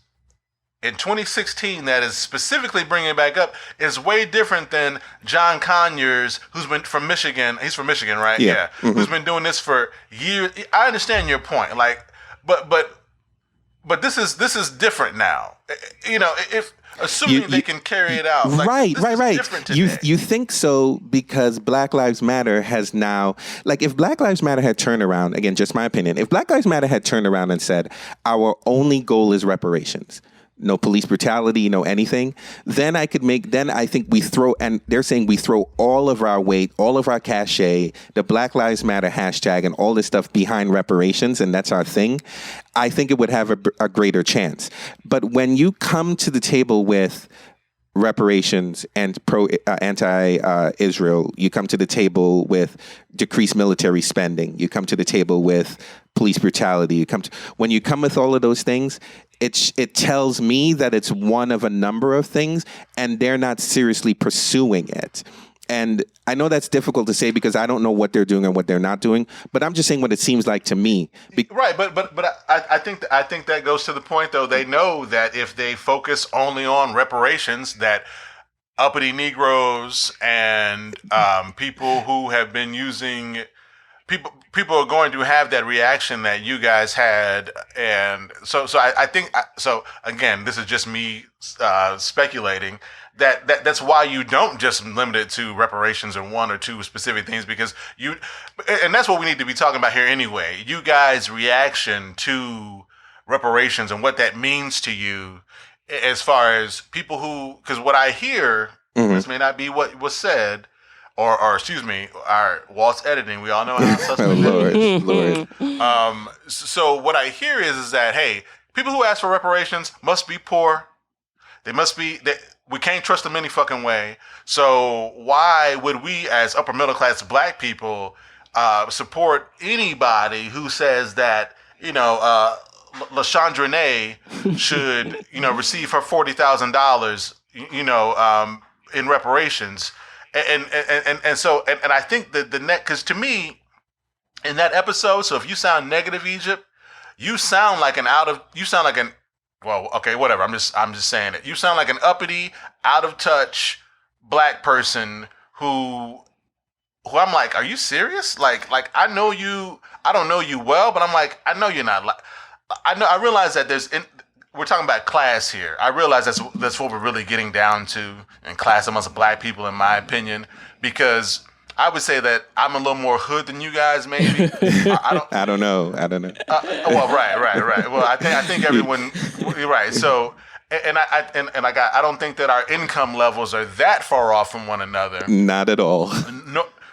in 2016 that is specifically bringing it back up is way different than John Conyers, who's been from Michigan. He's from Michigan, right? Yeah. Mm-hmm. Who's been doing this for years. I understand your point. Like, but this is different now. If assuming they can carry it out. Like, right. Different today. You think so because Black Lives Matter has now, like, if Black Lives Matter had turned around, again, just my opinion, if Black Lives Matter had turned around and said, our only goal is reparations, no police brutality, no anything, then I think we throw, and they're saying we throw all of our weight, all of our cachet, the Black Lives Matter hashtag and all this stuff behind reparations, and that's our thing. I think it would have a greater chance. But when you come to the table with reparations and anti-Israel, you come to the table with decreased military spending, you come to the table with police brutality, when you come with all of those things, it tells me that it's one of a number of things and they're not seriously pursuing it. And I know that's difficult to say because I don't know what they're doing and what they're not doing, but I'm just saying what it seems like to me. Right, but I think that goes to the point, though. They know that if they focus only on reparations, that uppity Negroes and people who have been using people are going to have that reaction that you guys had, and so I think so. Again, this is just me speculating. That's why you don't just limit it to reparations or one or two specific things, because and that's what we need to be talking about here anyway. You guys' reaction to reparations and what that means to you, as far as people because what I hear, this may not be what was said, or excuse me, our Walt's editing. We all know how suspect Lord. So what I hear is that, hey, people who ask for reparations must be poor. They must be. We can't trust them any fucking way. So why would we, as upper middle class black people, support anybody who says that, LaShondra Nay should, receive her $40,000, in reparations, and so I think that because to me, in that episode, so if you sound negative, Egypt, you sound like well, okay, whatever. I'm just saying it. You sound like an uppity, out of touch black person who I'm like, are you serious? Like I know you. I don't know you well, but I'm like, I know you're not. I realize that we're talking about class here. I realize that's what we're really getting down to in class amongst black people, in my opinion, because I would say that I'm a little more hood than you guys, maybe. I don't know. Well, right. Well, I think everyone, you're right. So, I don't think that our income levels are that far off from one another. Not at all.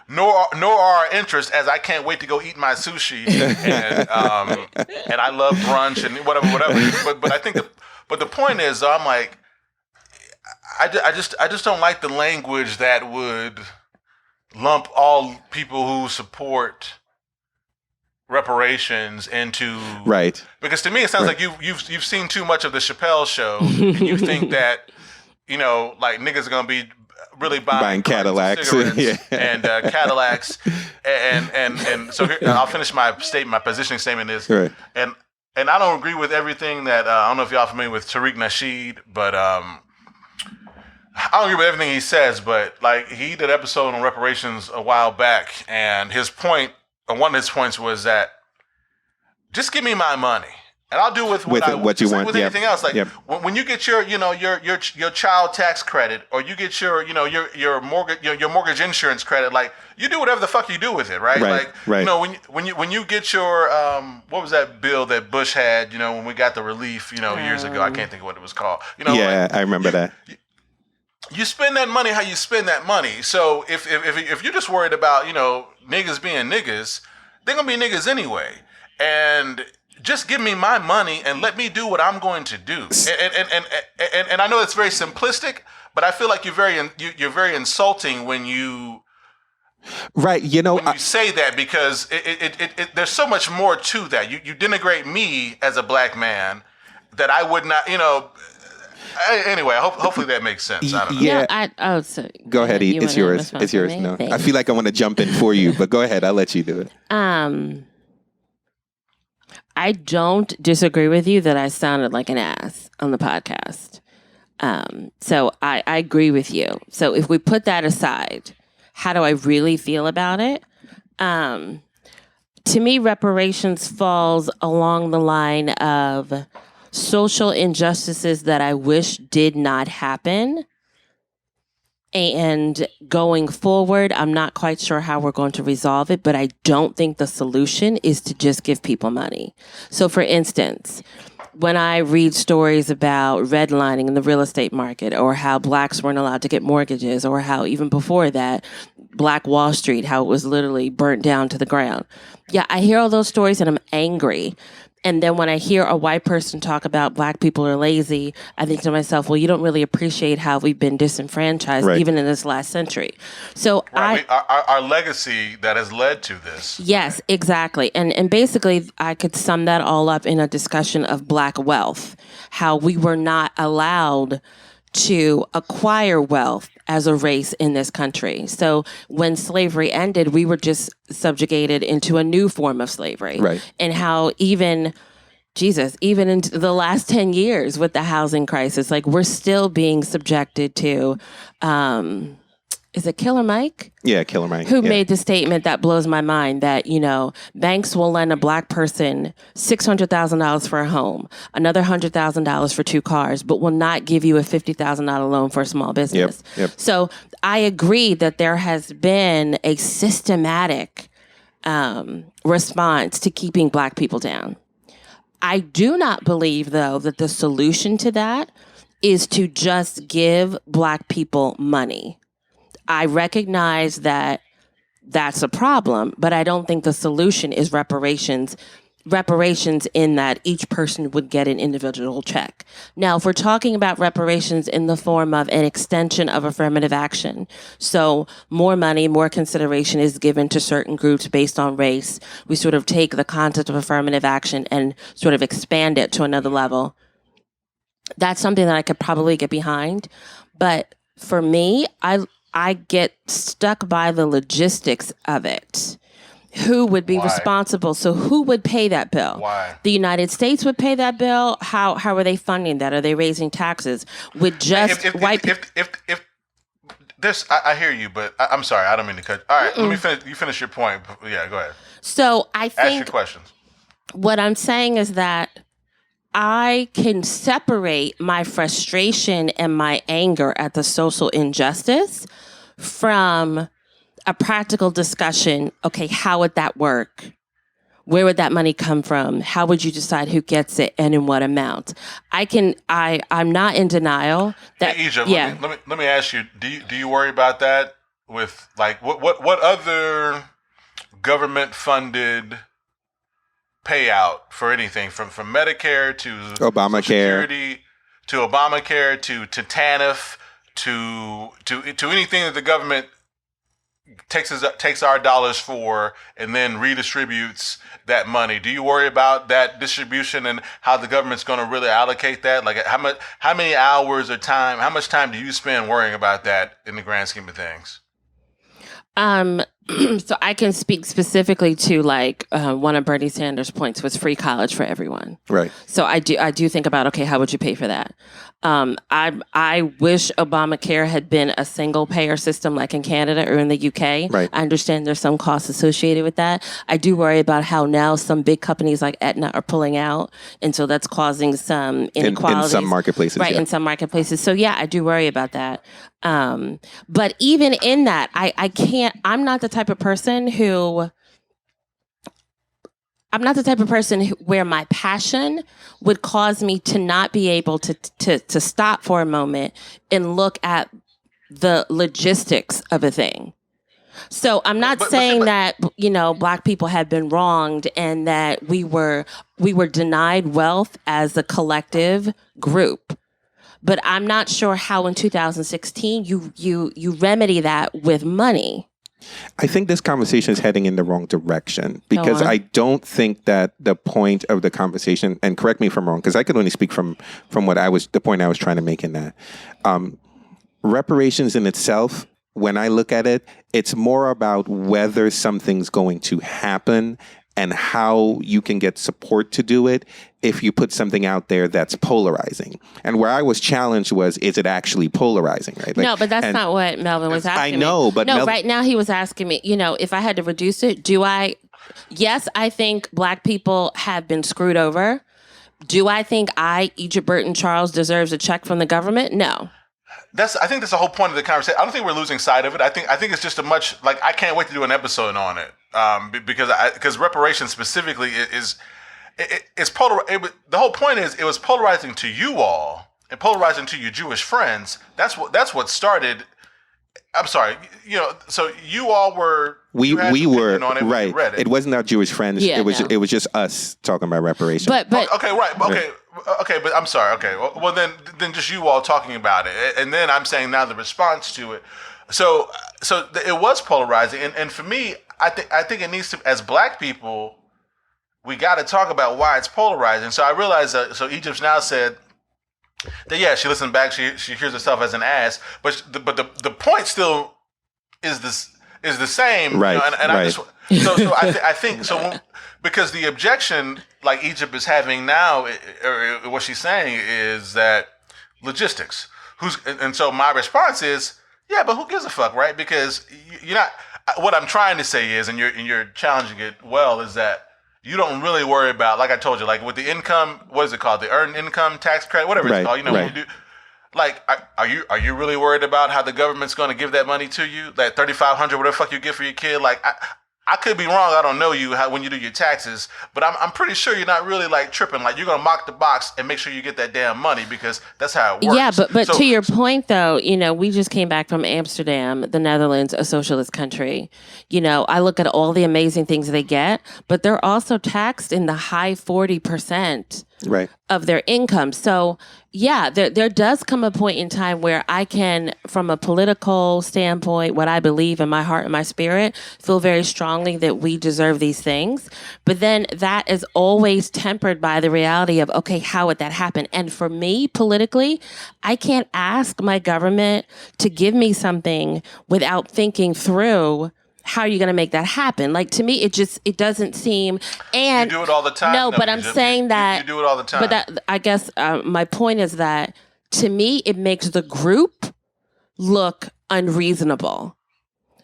Nor are our interests, as I can't wait to go eat my sushi, and I love brunch and whatever. But I think but the point is, I'm like, I just don't like the language that would lump all people who support reparations into, right, because to me it sounds like you've seen too much of the Chappelle Show, and you think that like niggas are gonna be really buying Cadillacs and Cadillacs, and so here, I'll finish my positioning statement is, right. and I don't agree with everything that I don't know if y'all familiar with Tariq Nasheed, but I don't agree with everything he says, but like he did an episode on reparations a while back, and his point, or one of his points, was that just give me my money, and I'll do with what you want. With anything else, like when you get your your child tax credit, or you get your mortgage insurance credit, like you do whatever the fuck you do with it, right? Like when you get your what was that bill that Bush had, when we got the relief, years ago, I can't think of what it was called. I remember that. You spend that money how you spend that money. So if you're just worried about, niggas being niggas, they're going to be niggas anyway. And just give me my money and let me do what I'm going to do. And I know it's very simplistic, but I feel like you're very insulting when you when you say that, because it there's so much more to that. You denigrate me as a black man that I would not, Anyway, hopefully that makes sense. I don't know. Yeah, go ahead. It's yours. It's yours. No, I feel like I want to jump in for you, but go ahead. I'll let you do it. I don't disagree with you that I sounded like an ass on the podcast. So I agree with you. So if we put that aside, how do I really feel about it? To me, reparations falls along the line of social injustices that I wish did not happen. And going forward, I'm not quite sure how we're going to resolve it, but I don't think the solution is to just give people money. So for instance, when I read stories about redlining in the real estate market, or how blacks weren't allowed to get mortgages, or how even before that, Black Wall Street, how it was literally burnt down to the ground. Yeah, I hear all those stories and I'm angry. And then when I hear a white person talk about black people are lazy, I think to myself, well, you don't really appreciate how we've been disenfranchised even in this last century. So our legacy that has led to this. Yes, exactly. And basically, I could sum that all up in a discussion of black wealth, how we were not allowed to acquire wealth as a race in this country. So when slavery ended, we were just subjugated into a new form of slavery. Right. And how even in the last 10 years with the housing crisis, like we're still being subjected to, is it Killer Mike? Yeah, Killer Mike. Who made the statement that blows my mind that, banks will lend a black person $600,000 for a home, another $100,000 for 2 cars, but will not give you a $50,000 loan for a small business. Yep. So I agree that there has been a systematic response to keeping black people down. I do not believe, though, that the solution to that is to just give black people money. I recognize that that's a problem, but I don't think the solution is reparations in that each person would get an individual check. Now, if we're talking about reparations in the form of an extension of affirmative action, so more money, more consideration is given to certain groups based on race, we sort of take the concept of affirmative action and sort of expand it to another level. That's something that I could probably get behind. But for me, I get stuck by the logistics of it. Who would be responsible? So who would pay that bill? Why? The United States would pay that bill? How are they funding that? Are they raising taxes? Would just white people... If this, I hear you, but I'm sorry, I don't mean to cut. All right, let me finish. You finish your point. Yeah, go ahead. So I think... Ask your questions. What I'm saying is that I can separate my frustration and my anger at the social injustice from a practical discussion. Okay, how would that work? Where would that money come from? How would you decide who gets it and in what amount? I'm not in denial that. Hey, Egypt, let me ask you, do you worry about that with like what other government funded payout for anything from Medicare to Obamacare, Security, to Obamacare to TANF to anything that the government takes our dollars for and then redistributes that money? Do you worry about that distribution and how the government's going to really allocate that? Like how many hours of time, how much time do you spend worrying about that in the grand scheme of things? So I can speak specifically to one of Bernie Sanders' points was free college for everyone. Right. So I do think about, okay, how would you pay for that? I wish Obamacare had been a single payer system like in Canada or in the UK. Right. I understand there's some costs associated with that. I do worry about how now some big companies like Aetna are pulling out. And so that's causing some inequalities. In some marketplaces. Right, yeah. in some marketplaces. So yeah, I do worry about that. But even in that, I'm not the type of person where my passion would cause me to not be able to stop for a moment and look at the logistics of a thing. So I'm not saying that, black people have been wronged and that we were denied wealth as a collective group. But I'm not sure how in 2016 you remedy that with money. I think this conversation is heading in the wrong direction because I don't think that the point of the conversation, and correct me if I'm wrong, because I could only speak from the point I was trying to make in that. Reparations in itself, when I look at it, it's more about whether something's going to happen and how you can get support to do it if you put something out there that's polarizing. And where I was challenged was, is it actually polarizing? Right? No, but that's not what Melvin was asking I know, me. but... No, right now he was asking me, if I had to reduce it, yes, I think black people have been screwed over. Do I think Egypt Burton Charles deserves a check from the government? No. I think that's the whole point of the conversation. I don't think we're losing sight of it. I think it's just I can't wait to do an episode on it. Because reparations specifically is it's polar. The whole point is it was polarizing to you all and polarizing to your Jewish friends. That's what started. I'm sorry, so you all were we were on it right. When you read it. It wasn't our Jewish friends. Yeah, it was just us talking about reparations. But okay, right, okay, but I'm sorry. Okay, well then just you all talking about it, and then I'm saying now the response to it. So it was polarizing, and for me, I think it needs to, as Black people, we got to talk about why it's polarizing. So I realized that. So Egypt now said that she listened back, she hears herself as an ass, but the point still is the same, right? And right. I think so because the objection like Egypt is having now, or what she's saying is that logistics. And so my response is, yeah, but who gives a fuck, right? Because you're not. What I'm trying to say is, and you're challenging it well, is that you don't really worry about, like I told you, like with the income, what is it called? The earned income tax credit, whatever it's called. When you do, like, are you really worried about how the government's going to give that money to you? That $3,500, whatever the fuck you get for your kid? Like, I could be wrong. I don't know you when you do your taxes, but I'm pretty sure you're not really like tripping. Like, you're gonna mock the box and make sure you get that damn money because that's how it works. Yeah, but to your point though, we just came back from Amsterdam, the Netherlands, a socialist country. I look at all the amazing things they get, but they're also taxed in the high 40%. Right. Of their income. So yeah, there does come a point in time where I can, from a political standpoint, what I believe in my heart and my spirit, feel very strongly that we deserve these things. But then that is always tempered by the reality of, okay, how would that happen? And for me, politically, I can't ask my government to give me something without thinking through how are you going to make that happen? Like, to me, it doesn't seem. And you do it all the time. No, but I'm saying that you do it all the time. But I guess my point is that to me, it makes the group look unreasonable.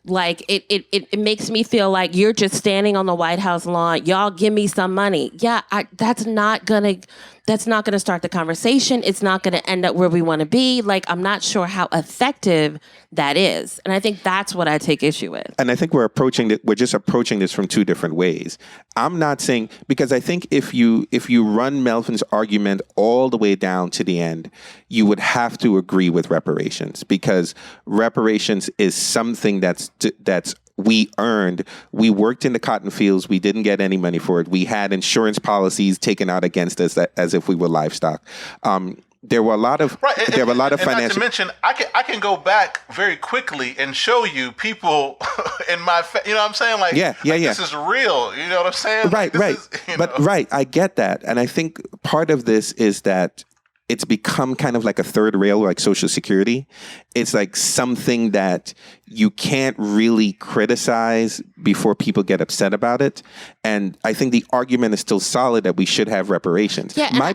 Like it makes me feel like you're just standing on the White House lawn. Y'all give me some money. Yeah, that's not gonna start the conversation. It's not gonna end up where we want to be. Like, I'm not sure how effective that is, and I think that's what I take issue with. And I think we're just approaching this from two different ways. I'm not saying, because I think if you run Melvin's argument all the way down to the end, you would have to agree with reparations, because reparations is something that's we earned. We worked in the cotton fields. We didn't get any money for it. We had insurance policies taken out against us as if we were livestock. There were a lot of financial. Not to mention, I can go back very quickly and show you people in my, you know what I'm saying? Like, this is real. You know what I'm saying? Right. Right. I get that, and I think part of this is that it's become kind of like a third rail, like Social Security. It's like something that you can't really criticize before people get upset about it. And I think the argument is still solid that we should have reparations. Yeah, my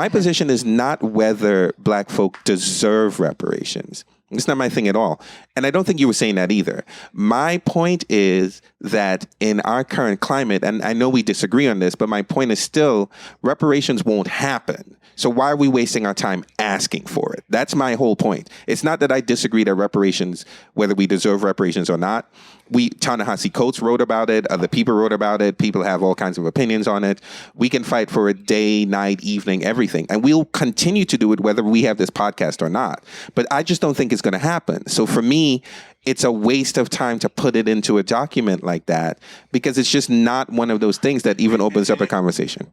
position is not whether Black folk deserve reparations. It's not my thing at all. And I don't think you were saying that either. My point is that in our current climate, and I know we disagree on this, but my point is still, reparations won't happen. So why are we wasting our time asking for it? That's my whole point. It's not that I disagree that reparations, whether we deserve reparations or not. Ta-Nehisi Coates wrote about it. Other people wrote about it. People have all kinds of opinions on it. We can fight for it day, night, evening, everything. And we'll continue to do it whether we have this podcast or not. But I just don't think it's going to happen. So for me, it's a waste of time to put it into a document like that, because it's just not one of those things that even opens up a conversation.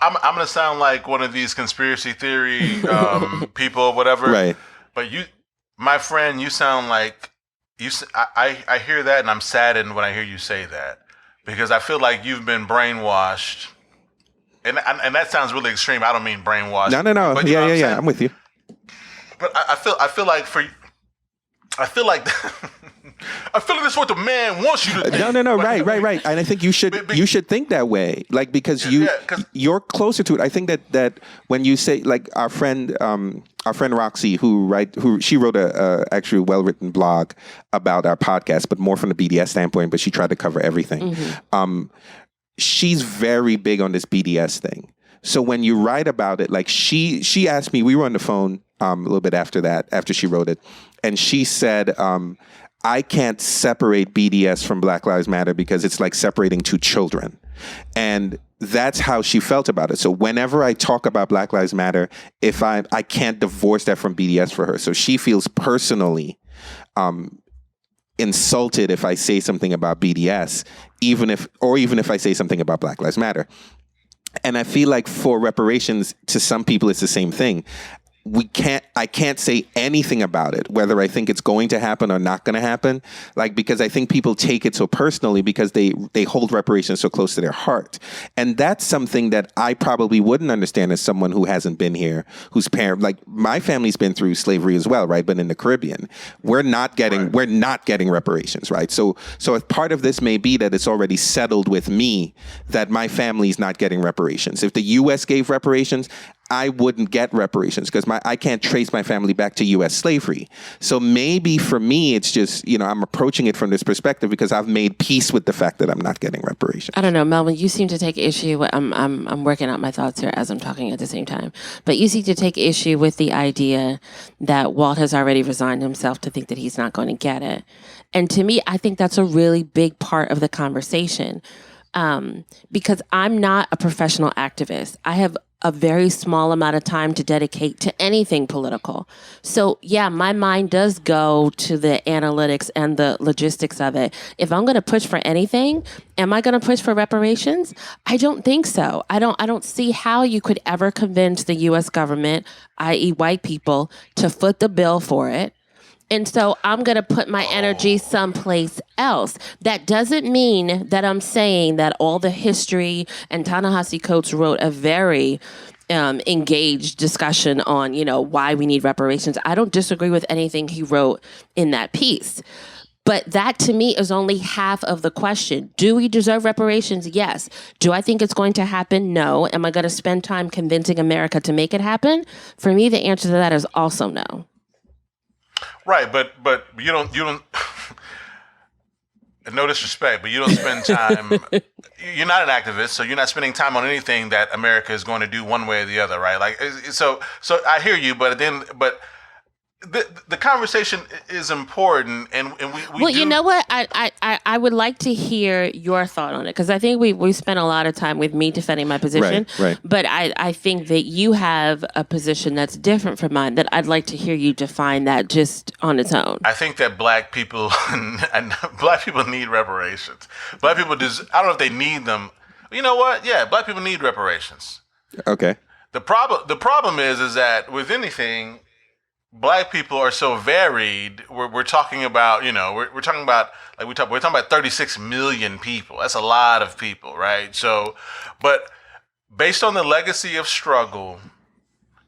I'm going to sound like one of these conspiracy theory people, whatever. Right. But you, my friend, you sound like I hear that, and I'm saddened when I hear you say that, because I feel like you've been brainwashed, and that sounds really extreme. I don't mean brainwashed. No. But Yeah. I'm with you. But I feel like I feel like this is what the man wants you to think. No. Right. And I think you should think that way, like, because you're closer to it. I think that when you say, like, our friend Roxy, she wrote a actually well-written blog about our podcast, but more from the BDS standpoint, but she tried to cover everything. Mm-hmm. She's very big on this BDS thing. So when you write about it, like, she asked me, we were on the phone a little bit after she wrote it, and she said, I can't separate BDS from Black Lives Matter because it's like separating two children. And that's how she felt about it. So whenever I talk about Black Lives Matter, if I can't divorce that from BDS for her. So she feels personally insulted if I say something about BDS, even if I say something about Black Lives Matter. And I feel like for reparations, to some people, it's the same thing. I can't say anything about it, whether I think it's going to happen or not going to happen, because I think people take it so personally because they hold reparations so close to their heart. And that's something that I probably wouldn't understand as someone who hasn't been here, whose my family's been through slavery as well, right? But in the Caribbean, we're not getting reparations, right? So if part of this may be that it's already settled with me that my family's not getting reparations. If the U.S. gave reparations, I wouldn't get reparations because I can't trace my family back to U.S. slavery. So maybe for me, it's just, I'm approaching it from this perspective because I've made peace with the fact that I'm not getting reparations. I don't know, Melvin, you seem to take issue with, I'm working out my thoughts here as I'm talking at the same time, but you seem to take issue with the idea that Walt has already resigned himself to think that he's not going to get it. And to me, I think that's a really big part of the conversation. Because I'm not a professional activist. I have a very small amount of time to dedicate to anything political. So yeah, my mind does go to the analytics and the logistics of it. If I'm going to push for anything, am I going to push for reparations? I don't think so. I don't see how you could ever convince the U.S. government, i.e. white people, to foot the bill for it. And so I'm going to put my energy someplace else. That doesn't mean that I'm saying that all the history, and Ta-Nehisi Coates wrote a very engaged discussion on, why we need reparations. I don't disagree with anything he wrote in that piece. But that, to me, is only half of the question. Do we deserve reparations? Yes. Do I think it's going to happen? No. Am I going to spend time convincing America to make it happen? For me, the answer to that is also no. Right, but you don't. No disrespect, but you don't spend time. You're not an activist, so you're not spending time on anything that America is going to do one way or the other, right? So I hear you, but the conversation is important, and we well, do. You know what? I would like to hear your thought on it, because I think we spent a lot of time with me defending my position. Right. But I think that you have a position that's different from mine, that I'd like to hear you define that just on its own. I think that black people need reparations. Black people I don't know if they need them. You know what? Yeah, black people need reparations. Okay. The problem is that with anything, Black people are so varied. We're talking about, we're talking about 36 million people. That's a lot of people, right? So, but based on the legacy of struggle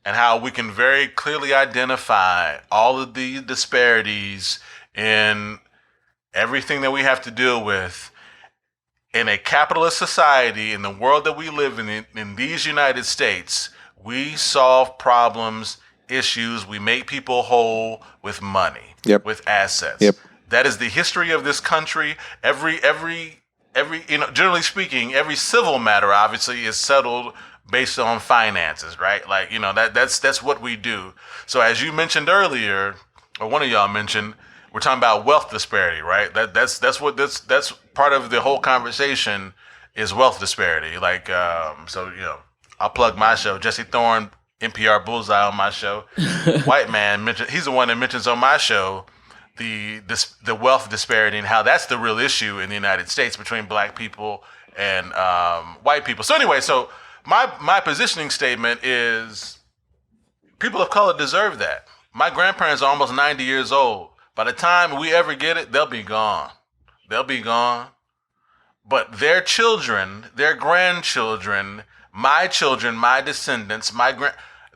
and how we can very clearly identify all of the disparities in everything that we have to deal with in a capitalist society, in the world that we live in these United States, we solve problems, issues, we make people whole with money, with assets. That is the history of this country. Every generally speaking, every civil matter obviously is settled based on finances, right? That's what we do. So as you mentioned earlier, or one of y'all mentioned, we're talking about wealth disparity, right? That's part of the whole conversation is wealth disparity. I'll plug my show, Jesse Thorne, NPR Bullseye on my show. White man he's the one that mentions on my show the wealth disparity and how that's the real issue in the United States between black people and white people. So anyway, my positioning statement is people of color deserve that. My grandparents are almost 90 years old. By the time we ever get it, they'll be gone. But their children, their grandchildren, my children, my descendants,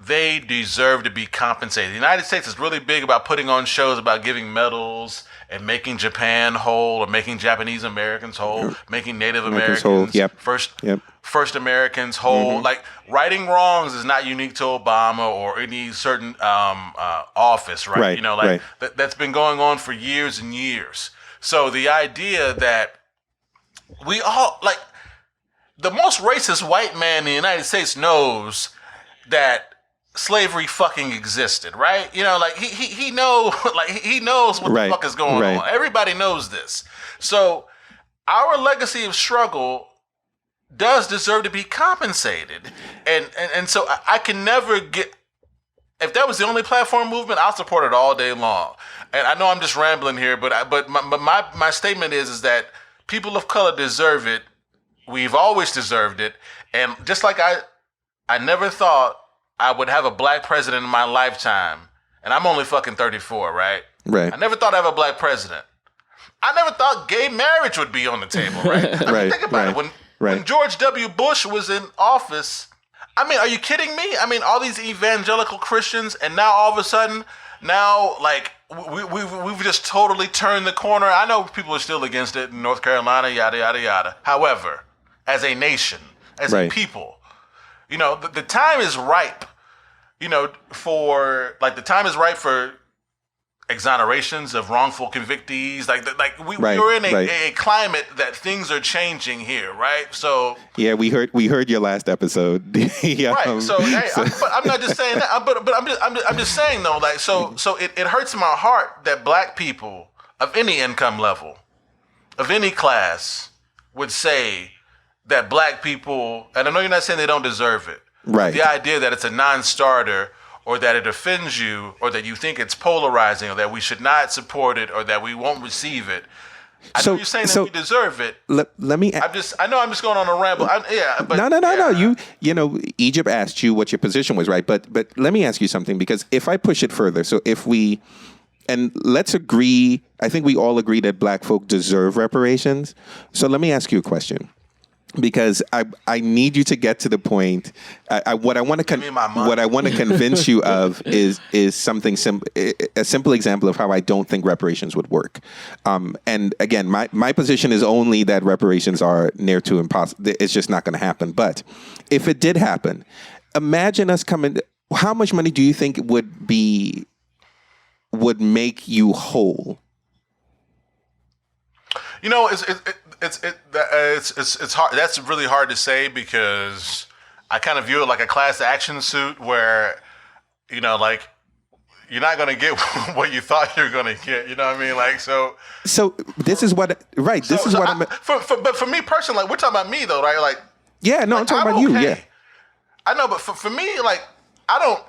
they deserve to be compensated. The United States is really big about putting on shows about giving medals and making Japan whole, or making Japanese Americans whole, making Native Americans first Americans whole. Mm-hmm. Like, righting wrongs is not unique to Obama or any certain office, right? That's been going on for years and years. So the idea that we all, the most racist white man in the United States knows that slavery fucking existed, right? He knows, he knows what the fuck is going on. Everybody knows this. So our legacy of struggle does deserve to be compensated. And so I can never get, if that was the only platform movement, I'll support it all day long. And I know I'm just rambling here, but my statement is that people of color deserve it. We've always deserved it. And just like I never thought I would have a black president in my lifetime, and I'm only fucking 34, right? Right. I never thought I'd have a black president. I never thought gay marriage would be on the table, right? I mean, think about it. When George W. Bush was in office, I mean, are you kidding me? I mean, all these evangelical Christians, and now all of a sudden, like, we've just totally turned the corner. I know people are still against it in North Carolina, yada, yada, yada. However, as a nation, as a people, you know, the time is ripe, you know, for exonerations of wrongful convictees. We're in a climate that things are changing here, right? So yeah, we heard your last episode. Right. So hey, I'm not just saying that, but I'm just saying though, like, so it hurts my heart that black people of any income level, of any class, would say that black people, and I know you're not saying they don't deserve it, right? The idea that it's a non-starter, or that it offends you, or that you think it's polarizing, or that we should not support it, or that we won't receive it. I know you're saying that we deserve it. Let me. I know I'm just going on a ramble. But no. You know, Egypt asked you what your position was, right? But let me ask you something, because if I push it further, so if we, and let's agree, I think we all agree that black folk deserve reparations. So let me ask you a question. Because I need you to get to the point. What I want to convince you of is something a simple example of how I don't think reparations would work. And again, my position is only that reparations are near to impossible. It's just not going to happen. But if it did happen, imagine us coming. How much money do you think would make you whole? You know, it's hard. That's really hard to say, because I kind of view it like a class action suit where, you know, like, you're not going to get what you thought you were going to get. You know what I mean? Like, so this is what, right? This is what I'm. But for me personally, like, we're talking about me though, right? Like, yeah, no, like, I'm talking about okay. you. Yeah, I know, but for me, like, I don't.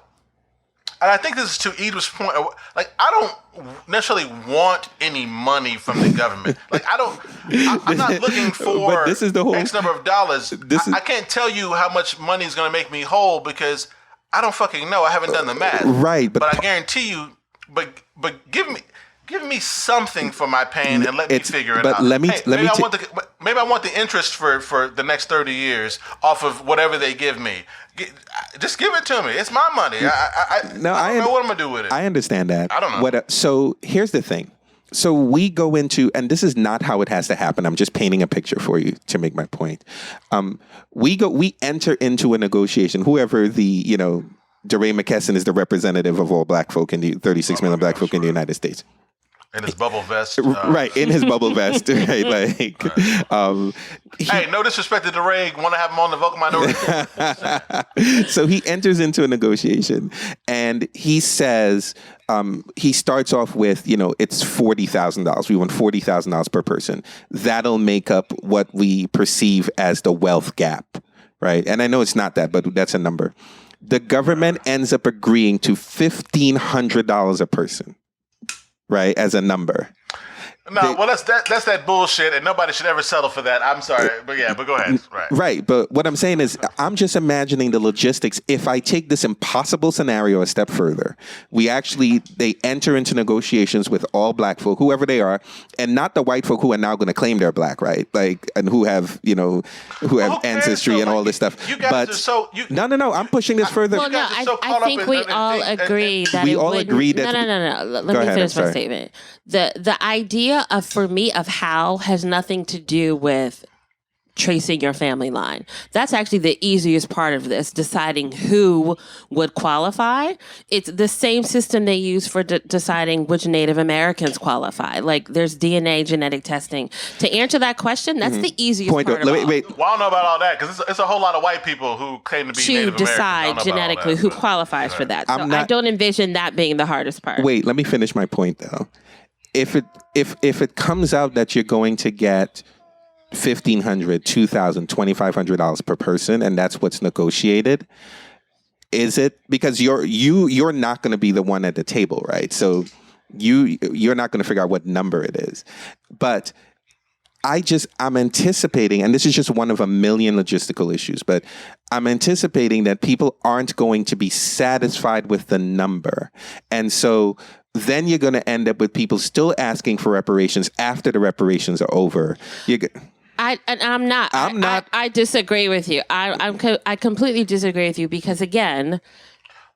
And I think this is to Idris' point. Like, I don't necessarily want any money from the government. Like, I'm not looking for this is the whole, X number of dollars. I can't tell you how much money is going to make me whole, because I don't fucking know. I haven't done the math. Right. But I guarantee you, but give me something for my pain, and let me figure it out. Maybe I want the interest for the next 30 years off of whatever they give me. Just give it to me. It's my money. I don't know what I'm going to do with it. I understand that. I don't know. So here's the thing. So we go into, and this is not how it has to happen. I'm just painting a picture for you to make my point. We enter into a negotiation, whoever the, DeRay McKesson is the representative of all black folk in the 36 million black folk in the United States. In his bubble vest. Right, in his bubble vest. Right, like, hey, no disrespect to DeRay. Want to have him on the Vocal Minority? So he enters into a negotiation, and he says, he starts off with, it's $40,000. We want $40,000 per person. That'll make up what we perceive as the wealth gap, right? And I know it's not that, but that's a number. The government ends up agreeing to $1,500 a person. Right, as a number. No, well, that's that bullshit, and nobody should ever settle for that. I'm sorry, but go ahead. Right, but what I'm saying is, I'm just imagining the logistics. If I take this impossible scenario a step further, they enter into negotiations with all black folk, whoever they are, and not the white folk who are now going to claim they're black, right? Like, and who have ancestry and all this stuff. You guys are so. No. I'm pushing this further. Well, no, I think we all agree that we all agree that. No. Let me finish my statement. The idea for me of how has nothing to do with tracing your family line. That's actually the easiest part of this, deciding who would qualify. It's the same system they use for deciding which Native Americans qualify. Like, there's DNA genetic testing. To answer that question, that's the easiest part of all. Well, I don't know about all that, because it's a whole lot of white people who claim to be Native Americans. To decide genetically who qualifies for that. So I don't envision that being the hardest part. Wait, let me finish my point, though. If it comes out that you're going to get $1,500, $2,000, $2,500 per person, and that's what's negotiated. Is it because you're not going to be the one at the table, right? So you're not going to figure out what number it is, but I'm anticipating, and this is just one of a million logistical issues, but I'm anticipating that people aren't going to be satisfied with the number. And so then you're going to end up with people still asking for reparations after the reparations are over. I'm not. I disagree with you. I completely disagree with you because, again,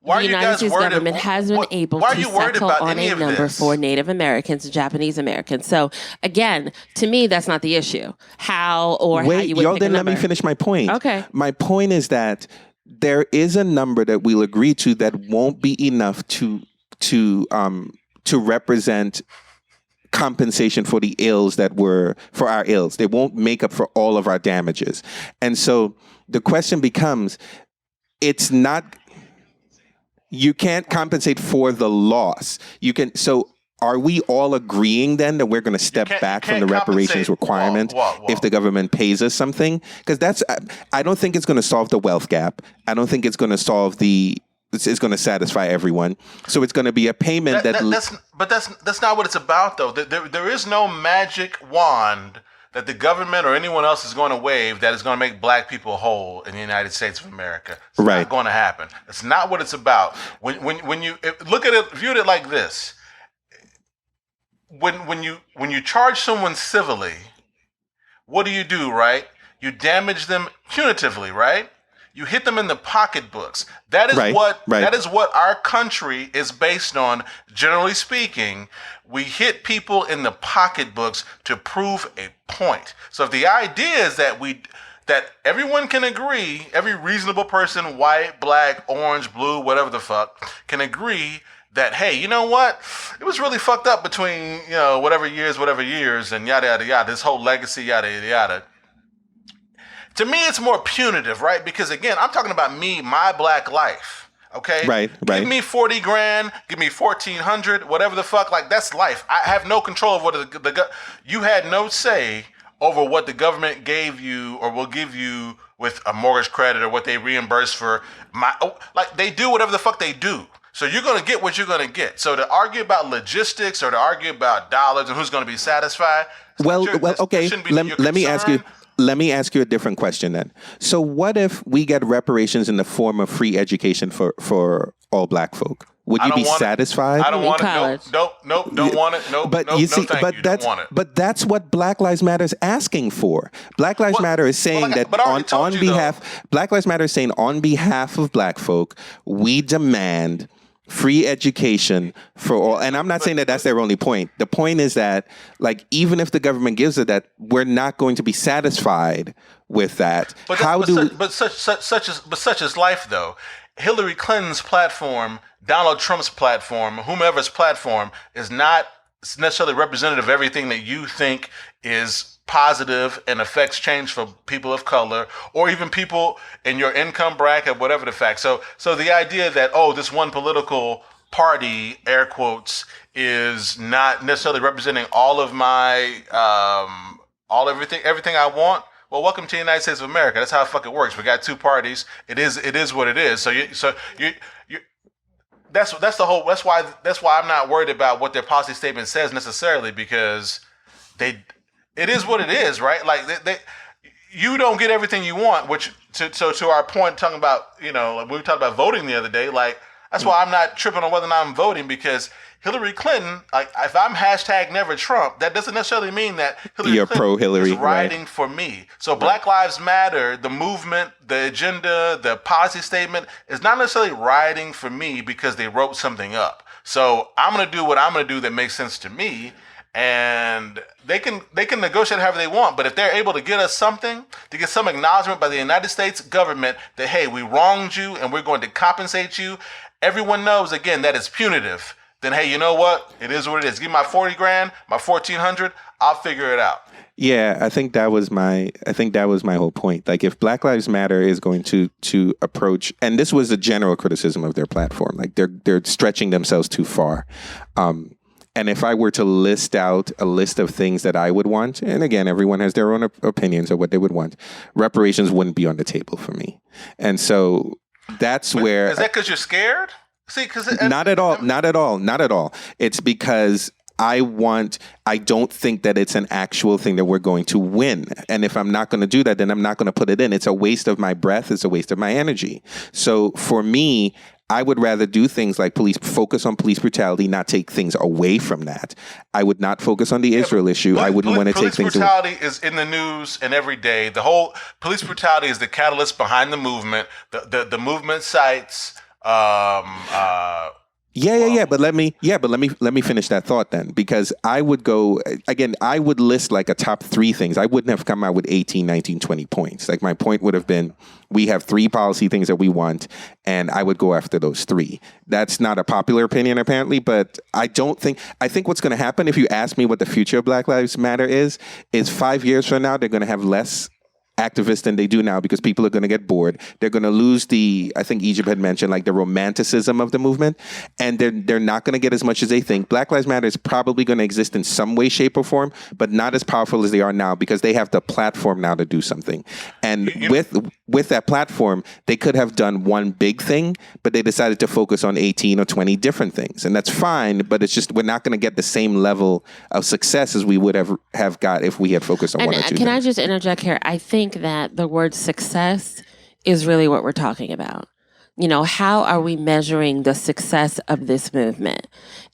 the United States government has been able to settle on a number for Native Americans and Japanese Americans. So, again, to me, that's not the issue. How you would pick a number. Let me finish my point. Okay. My point is that there is a number that we'll agree to that won't be enough to represent compensation for the ills for our ills. They won't make up for all of our damages. And so the question becomes, you can't compensate for the loss. So are we all agreeing then that we're going to step back from the reparations requirement if the government pays us something? Because I don't think it's going to solve the wealth gap. I don't think it's going to solve it's going to satisfy everyone. So it's going to be a payment that's not what it's about, though. There is no magic wand that the government or anyone else is going to wave that is going to make black people whole in the United States of America. It's not going to happen. That's not what it's about. When you look at it, view it like this: when you charge someone civilly, what do? Right? You damage them punitively, right? You hit them in the pocketbooks. That is that is what our country is based on. Generally speaking, we hit people in the pocketbooks to prove a point. So if the idea is that everyone can agree, every reasonable person, white, black, orange, blue, whatever the fuck, can agree that, hey, you know what? It was really fucked up between, whatever years, and yada, yada, yada, this whole legacy, yada, yada, yada. To me, it's more punitive, right? Because again, I'm talking about my black life. Okay? Right. Give me 40 grand, give me 1,400, whatever the fuck, like that's life. I have no control of what you had no say over what the government gave you or will give you with a mortgage credit or what they reimburse for they do whatever the fuck they do. So you're going to get what you're going to get. So to argue about logistics or to argue about dollars and who's going to be satisfied. Okay. Let me ask you a different question then. So what if we get reparations in the form of free education for all black folk? Would you be satisfied? I don't want it. Nope. Don't want it. Nope. But you see, but that's what Black Lives Matter is asking for. Black Lives Matter is saying Black Lives Matter is saying on behalf of black folk, we demand free education for all. And I'm not saying that that's their only point. The point is that, even if the government gives it, that we're not going to be satisfied with that. But such is life, though. Hillary Clinton's platform, Donald Trump's platform, whomever's platform is not necessarily representative of everything that you think is positive and affects change for people of color or even people in your income bracket, whatever the fact. So the idea that, this one political party, air quotes, is not necessarily representing all of my, everything I want. Well, welcome to the United States of America. That's how it fucking works. We got two parties. It is what it is. That's why I'm not worried about what their policy statement says necessarily, because it is what it is, right? You don't get everything you want, which to our point, talking about, we were talking about voting the other day, that's why I'm not tripping on whether or not I'm voting, because Hillary Clinton, if I'm #never Trump, that doesn't necessarily mean that Hillary Clinton is riding for me. So Black Lives Matter, the movement, the agenda, the policy statement is not necessarily riding for me because they wrote something up. So I'm going to do what I'm going to do that makes sense to me. And they can negotiate however they want, but if they're able to get us something, to get some acknowledgement by the United States government that, hey, we wronged you and we're going to compensate you, everyone knows, again, that it's punitive. Then, hey, you know what? It is what it is. Give me my 40 grand, my 1,400, I'll figure it out. Yeah, I think that was my whole point. If Black Lives Matter is going to approach, and this was a general criticism of their platform, they're stretching themselves too far. And if I were to list out a list of things that I would want, and again, everyone has their own opinions of what they would want, reparations wouldn't be on the table for me. And so that's where... Is that because you're scared? See, because... Not at all. Not at all. Not at all. It's because I don't think that it's an actual thing that we're going to win. And if I'm not going to do that, then I'm not going to put it in. It's a waste of my breath. It's a waste of my energy. So for me, I would rather do things like focus on police brutality, not take things away from that. I would not focus on the Israel issue. I wouldn't want to take things away. Police brutality is in the news and every day. The whole police brutality is the catalyst behind the movement. The movement sites. But let me finish that thought then, because I would go again. I would list like a top 3 things. I wouldn't have come out with 18, 19, 20 points. Like my point would have been, we have 3 policy things that we want, and I would go after those 3. That's not a popular opinion apparently, but I think what's going to happen, if you ask me what the future of Black Lives Matter is 5 years from now, they're going to have less activists than they do now because people are going to get bored. They're going to lose I think Egypt had mentioned, like the romanticism of the movement, and they're not going to get as much as they think. Black Lives Matter is probably going to exist in some way, shape, or form, but not as powerful as they are now because they have the platform now to do something. And with that platform, they could have done one big thing, but they decided to focus on 18 or 20 different things. And that's fine, but it's just we're not going to get the same level of success as we would have got if we had focused on one or two things. Can I just interject here? I think that the word success is really what we're talking about. You know, how are we measuring the success of this movement?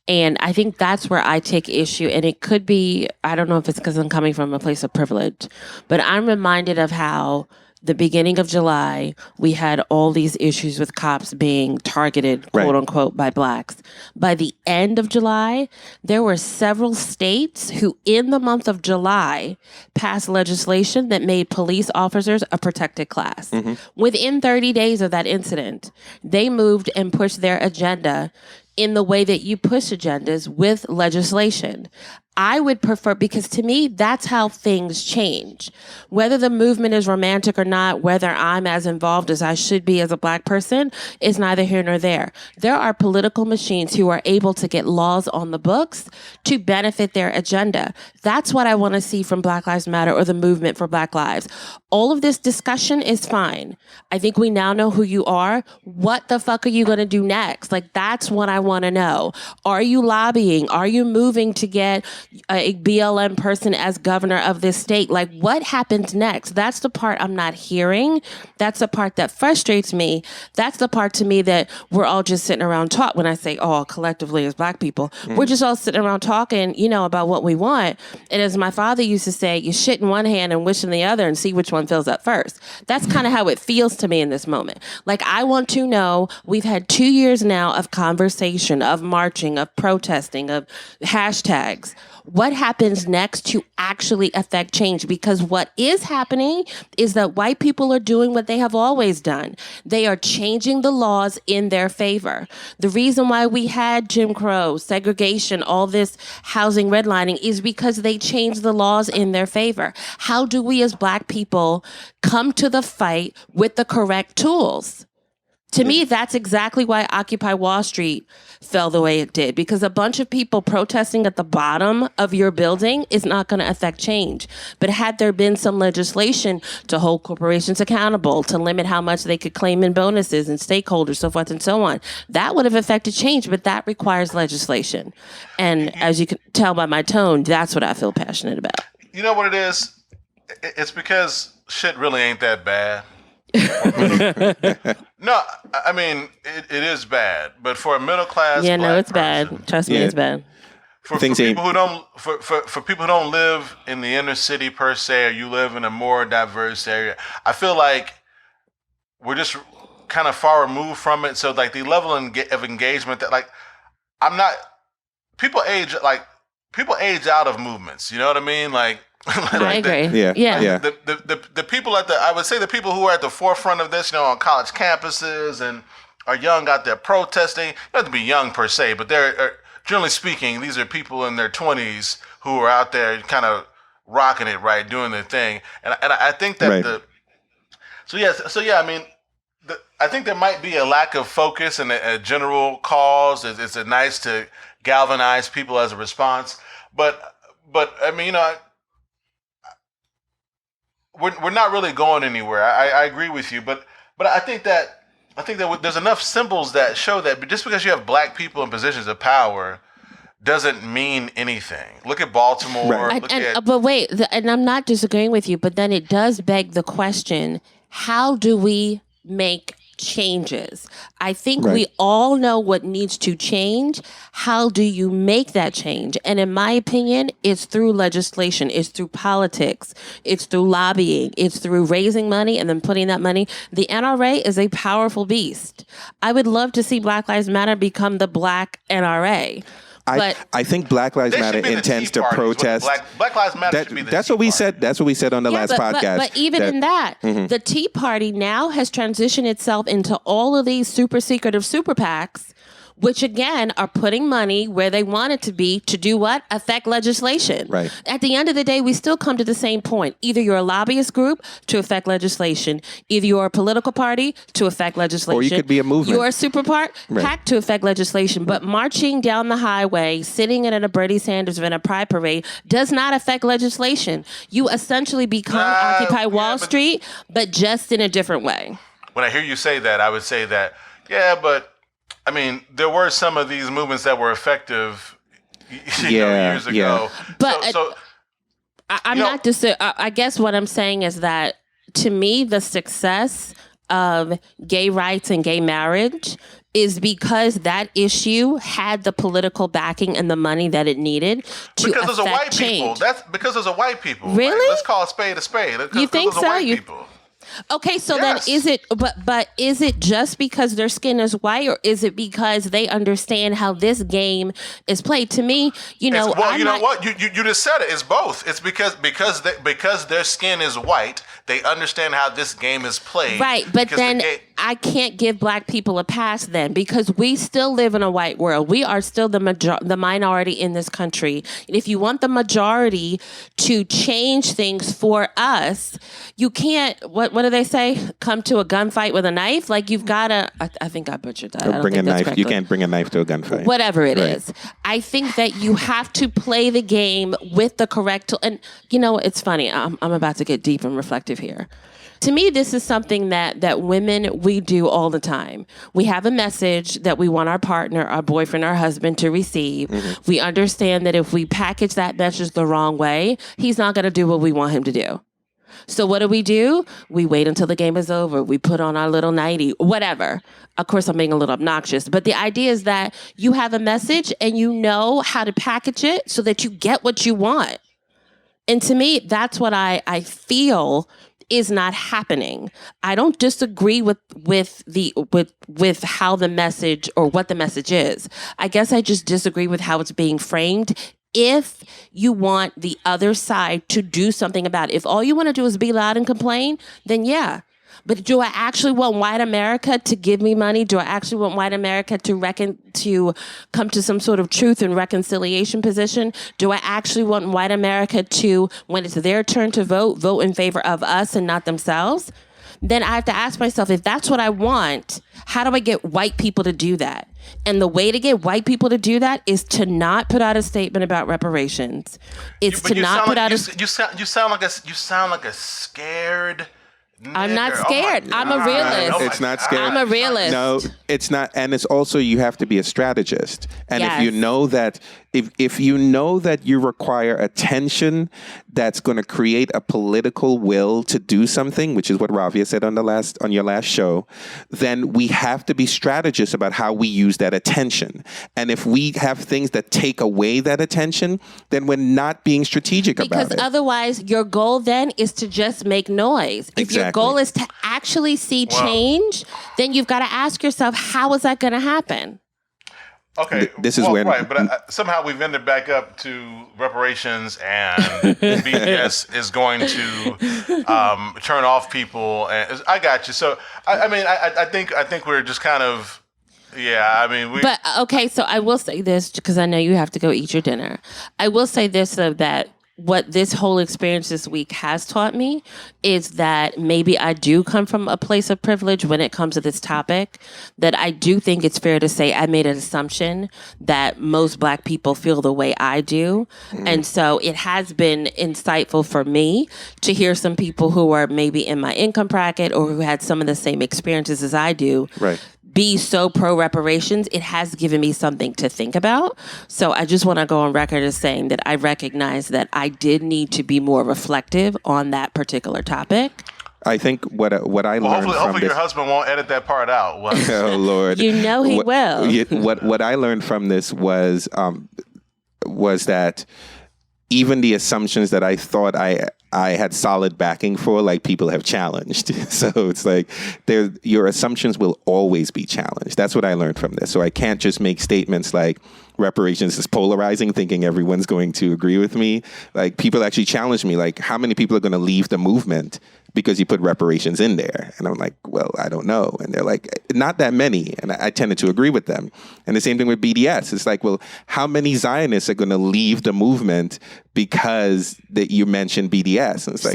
And I think that's where I take issue. And it could be, I don't know if it's because I'm coming from a place of privilege, but I'm reminded of how the beginning of July, we had all these issues with cops being targeted, quote unquote, by blacks. By the end of July, there were several states who, in the month of July, passed legislation that made police officers a protected class. Mm-hmm. Within 30 days of that incident, they moved and pushed their agenda in the way that you push agendas with legislation. I would prefer, because to me, that's how things change. Whether the movement is romantic or not, whether I'm as involved as I should be as a black person, is neither here nor there. There are political machines who are able to get laws on the books to benefit their agenda. That's what I want to see from Black Lives Matter or the movement for Black Lives. All of this discussion is fine. I think we now know who you are. What the fuck are you going to do next? Like, that's what I want to know. Are you lobbying? Are you moving to get a BLM person as governor of this state? Like, what happens next? That's the part I'm not hearing. That's the part that frustrates me. That's the part to me that we're all just sitting around talk. When I say all collectively as black people, we're just all sitting around talking, you know, about what we want. And as my father used to say, you shit in one hand and wish in the other and see which one fills up first. That's kind of how it feels to me in this moment. Like, I want to know, we've had 2 years now of conversation, of marching, of protesting, of hashtags. What happens next to actually affect change? Because what is happening is that white people are doing what they have always done. They are changing the laws in their favor. The reason why we had Jim Crow, segregation, all this housing redlining is because they changed the laws in their favor. How do we as black people come to the fight with the correct tools? To me, that's exactly why Occupy Wall Street fell the way it did, because a bunch of people protesting at the bottom of your building is not going to affect change. But had there been some legislation to hold corporations accountable, to limit how much they could claim in bonuses and stakeholders, so forth and so on, that would have affected change, but that requires legislation. And as you can tell by my tone, that's what I feel passionate about. You know what it is? It's because shit really ain't that bad. No, I mean, it is bad, but for a middle class, yeah, no, it's person, bad. Trust me, it's bad. For people who don't live in the inner city per se, or you live in a more diverse area, I feel like we're just kind of far removed from it. So, like, the level of engagement that, like, people age out of movements. You know what I mean? Like. I agree. The people I would say the people who are at the forefront of this, you know, on college campuses and are young out there protesting. You don't have to be young per se, but they're generally speaking, these are people in their 20s who are out there kind of rocking it, right, doing their thing. And I think that I mean, I think there might be a lack of focus and a general cause. It's nice to galvanize people as a response. But I mean, we're not really going anywhere. I agree with you, but I think that there's enough symbols that show that just because you have black people in positions of power doesn't mean anything. Look at Baltimore. Right. But wait, and I'm not disagreeing with you, but then it does beg the question: how do we make changes? I think we all know what needs to change. How do you make that change? And in my opinion, it's through legislation, it's through politics, it's through lobbying, it's through raising money and then putting that money. The NRA is a powerful beast. I would love to see Black Lives Matter become the Black NRA. I think Black Lives Matter intends to protest. Black Lives Matter should be the That's what we said. That's what we said on the last podcast. But even in that, the Tea Party now has transitioned itself into all of these super secretive super PACs, which again are putting money where they want it to be to do what? Affect legislation. Right. At the end of the day, we still come to the same point. Either you're a lobbyist group to affect legislation. Either you're a political party to affect legislation. Or you could be a movement. You're a super PAC to affect legislation. But marching down the highway, sitting in a Bernie Sanders event, a pride parade, does not affect legislation. You essentially become Occupy Wall Street, but just in a different way. When I hear you say that, I would say that, but I mean, there were some of these movements that were effective years ago. Yeah. But I guess what I'm saying is that, to me, the success of gay rights and gay marriage is because that issue had the political backing and the money that it needed to because there's a white change. people. That's because there's a white people. Really? Like, let's call a spade a spade. You think so? People. Okay, so then is it but is it just because their skin is white, or is it because they understand how this game is played? To me, know what? You just said it. It's both. It's because their skin is white, they understand how this game is played. Right, but then I can't give black people a pass then, because we still live in a white world. We are still the minority in this country. And if you want the majority to change things for us, you can't, what do they say? Come to a gunfight with a knife? Like, you've got to, I think I butchered that. Bring a knife. You can't bring a knife to a gunfight. Whatever it is. I think that you have to play the game with the correct, and it's funny. I'm about to get deep and reflective here. To me, this is something that women, we do all the time. We have a message that we want our partner, our boyfriend, our husband to receive. Mm-hmm. We understand that if we package that message the wrong way, he's not going to do what we want him to do. So what do? We wait until the game is over. We put on our little nightie, whatever. Of course, I'm being a little obnoxious, but the idea is that you have a message and you know how to package it so that you get what you want. And to me, that's what I feel is not happening. I don't disagree with how the message or what the message is. I guess I just disagree with how it's being framed. If you want the other side to do something about it, if all you want to do is be loud and complain, then yeah. But do I actually want white America to give me money? Do I actually want white America to come to some sort of truth and reconciliation position? Do I actually want white America to, when it's their turn to vote in favor of us and not themselves? Then I have to ask myself, if that's what I want, how do I get white people to do that? And the way to get white people to do that is to not put out a statement about reparations. You sound like a scared. I'm not scared. I'm a realist. It's not scary. I'm a realist. No, it's not. And it's also, you have to be a strategist. And if you know that, if you know that you require attention that's going to create a political will to do something, which is what Ravia said on your last show, then we have to be strategists about how we use that attention. And if we have things that take away that attention, then we're not being strategic about it. Because otherwise, your goal then is to just make noise. If your goal is to actually see change, then you've got to ask yourself, how is that going to happen? Okay, this is when but somehow we've ended back up to reparations, and BDS is going to turn off people. And I got you. So I think we're just kind of But okay, so I will say this, because I know you have to go eat your dinner. I will say this, though, that what this whole experience this week has taught me is that maybe I do come from a place of privilege when it comes to this topic, that I do think it's fair to say I made an assumption that most Black people feel the way I do. And so it has been insightful for me to hear some people who are maybe in my income bracket or who had some of the same experiences as I do. Right. Be so pro reparations. It has given me something to think about. So I just want to go on record as saying that I recognize that I did need to be more reflective on that particular topic. I think what I learned from hopefully this, your husband won't edit that part out. Well, oh Lord, You know he will. What I learned from this was that even the assumptions that I thought I had solid backing for, like, people have challenged. So it's like your assumptions will always be challenged. That's what I learned from this. So I can't just make statements like reparations is polarizing, thinking everyone's going to agree with me. Like, people actually challenge me, like, how many people are going to leave the movement because you put reparations in there? And I'm like, well, I don't know. And they're like, not that many. And I tended to agree with them. And the same thing with BDS. It's like, well, how many Zionists are going to leave the movement because that you mentioned BDS? And it's like,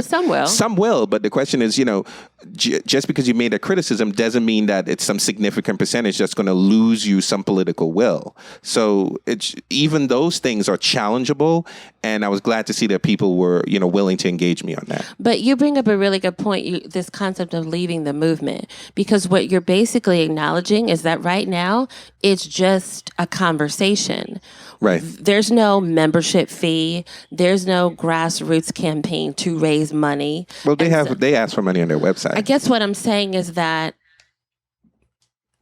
some will. Some will. But the question is, just because you made a criticism doesn't mean that it's some significant percentage that's going to lose you some political will. So even those things are challengeable. And I was glad to see that people were, willing to engage me on that. But you bring up a really good point, this concept of leaving the movement, because what you're basically acknowledging is that right now it's just a conversation. Right. There's no membership fee. There's no grassroots campaign to raise money. Well, they ask for money on their website. I guess what I'm saying is that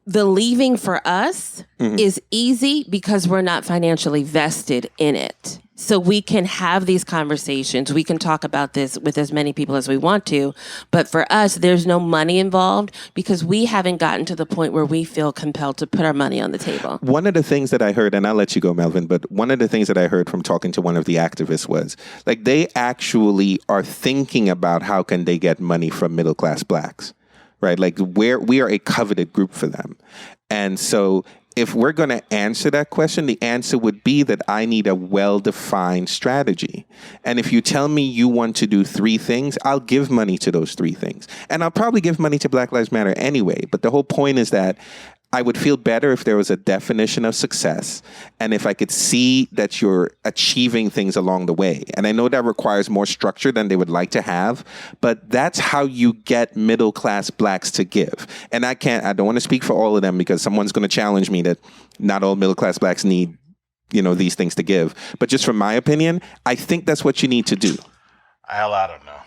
the leaving for us is easy because we're not financially vested in it. So we can have these conversations. We can talk about this with as many people as we want to. But for us, there's no money involved because we haven't gotten to the point where we feel compelled to put our money on the table. One of the things that I heard, and I'll let you go, Melvin, but one of the things that I heard from talking to one of the activists was, like, they actually are thinking about how can they get money from middle-class Blacks, right? Like, we are a coveted group for them. And so if we're going to answer that question, the answer would be that I need a well-defined strategy. And if you tell me you want to do 3 things, I'll give money to those 3 things. And I'll probably give money to Black Lives Matter anyway. But the whole point is that I would feel better if there was a definition of success and if I could see that you're achieving things along the way. And I know that requires more structure than they would like to have, but that's how you get middle-class Blacks to give. And I don't want to speak for all of them because someone's going to challenge me that not all middle-class Blacks need, these things to give. But just from my opinion, I think that's what you need to do. Hell, I don't know.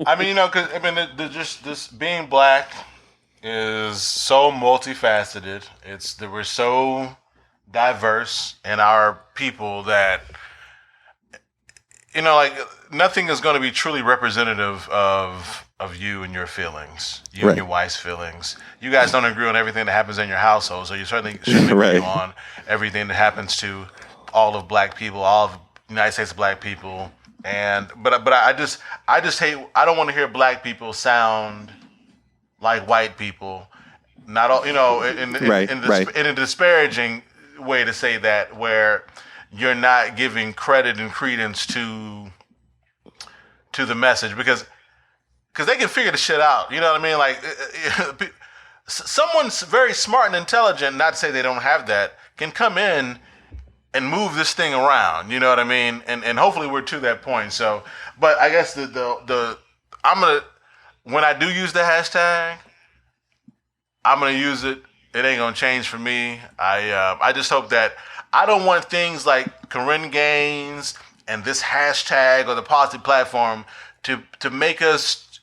I mean, just this being Black is so multifaceted. We're so diverse in our people that nothing is going to be truly representative of you and your feelings, you and your wife's feelings. You guys don't agree on everything that happens in your household, so you certainly shouldn't agree on everything that happens to all of Black people, all of the United States Black people. But I just hate. I don't want to hear Black people sound like white people, not all, in a disparaging way to say that, where you're not giving credit and credence to the message because they can figure the shit out. You know what I mean? Like, someone's very smart and intelligent, not to say they don't have that, can come in and move this thing around. You know what I mean? And hopefully we're to that point. So, but I guess when I do use the hashtag, I'm gonna use it. It ain't gonna change for me. I just hope that I don't want things like Corinne Gaines and this hashtag or the policy platform to make us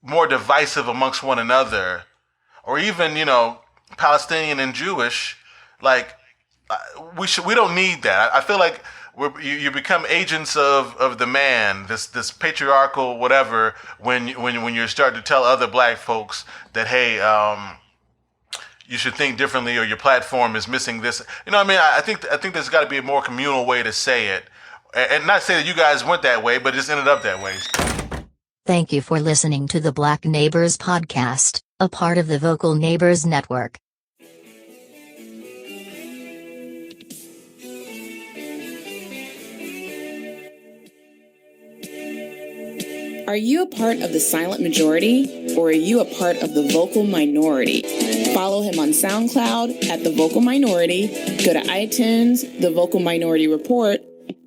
more divisive amongst one another, or even Palestinian and Jewish. Like, we don't need that. I feel like you become agents of the man, this patriarchal whatever, when you start to tell other Black folks that, hey, you should think differently, or your platform is missing this. I think there's got to be a more communal way to say it, and not say that you guys went that way, but it just ended up that way. Thank you for listening to the Black Neighbors Podcast, a part of the Vocal Neighbors Network. Are you a part of the silent majority, or are you a part of the vocal minority? Follow him on SoundCloud at The Vocal Minority, go to iTunes, The Vocal Minority Report,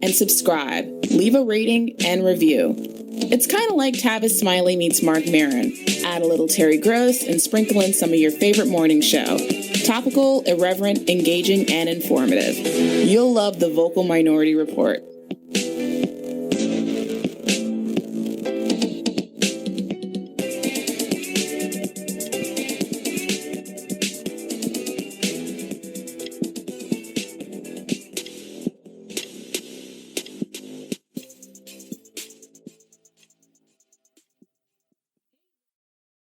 and subscribe. Leave a rating and review. It's kind of like Tavis Smiley meets Mark Maron. Add a little Terry Gross and sprinkle in some of your favorite morning show. Topical, irreverent, engaging, and informative. You'll love The Vocal Minority Report.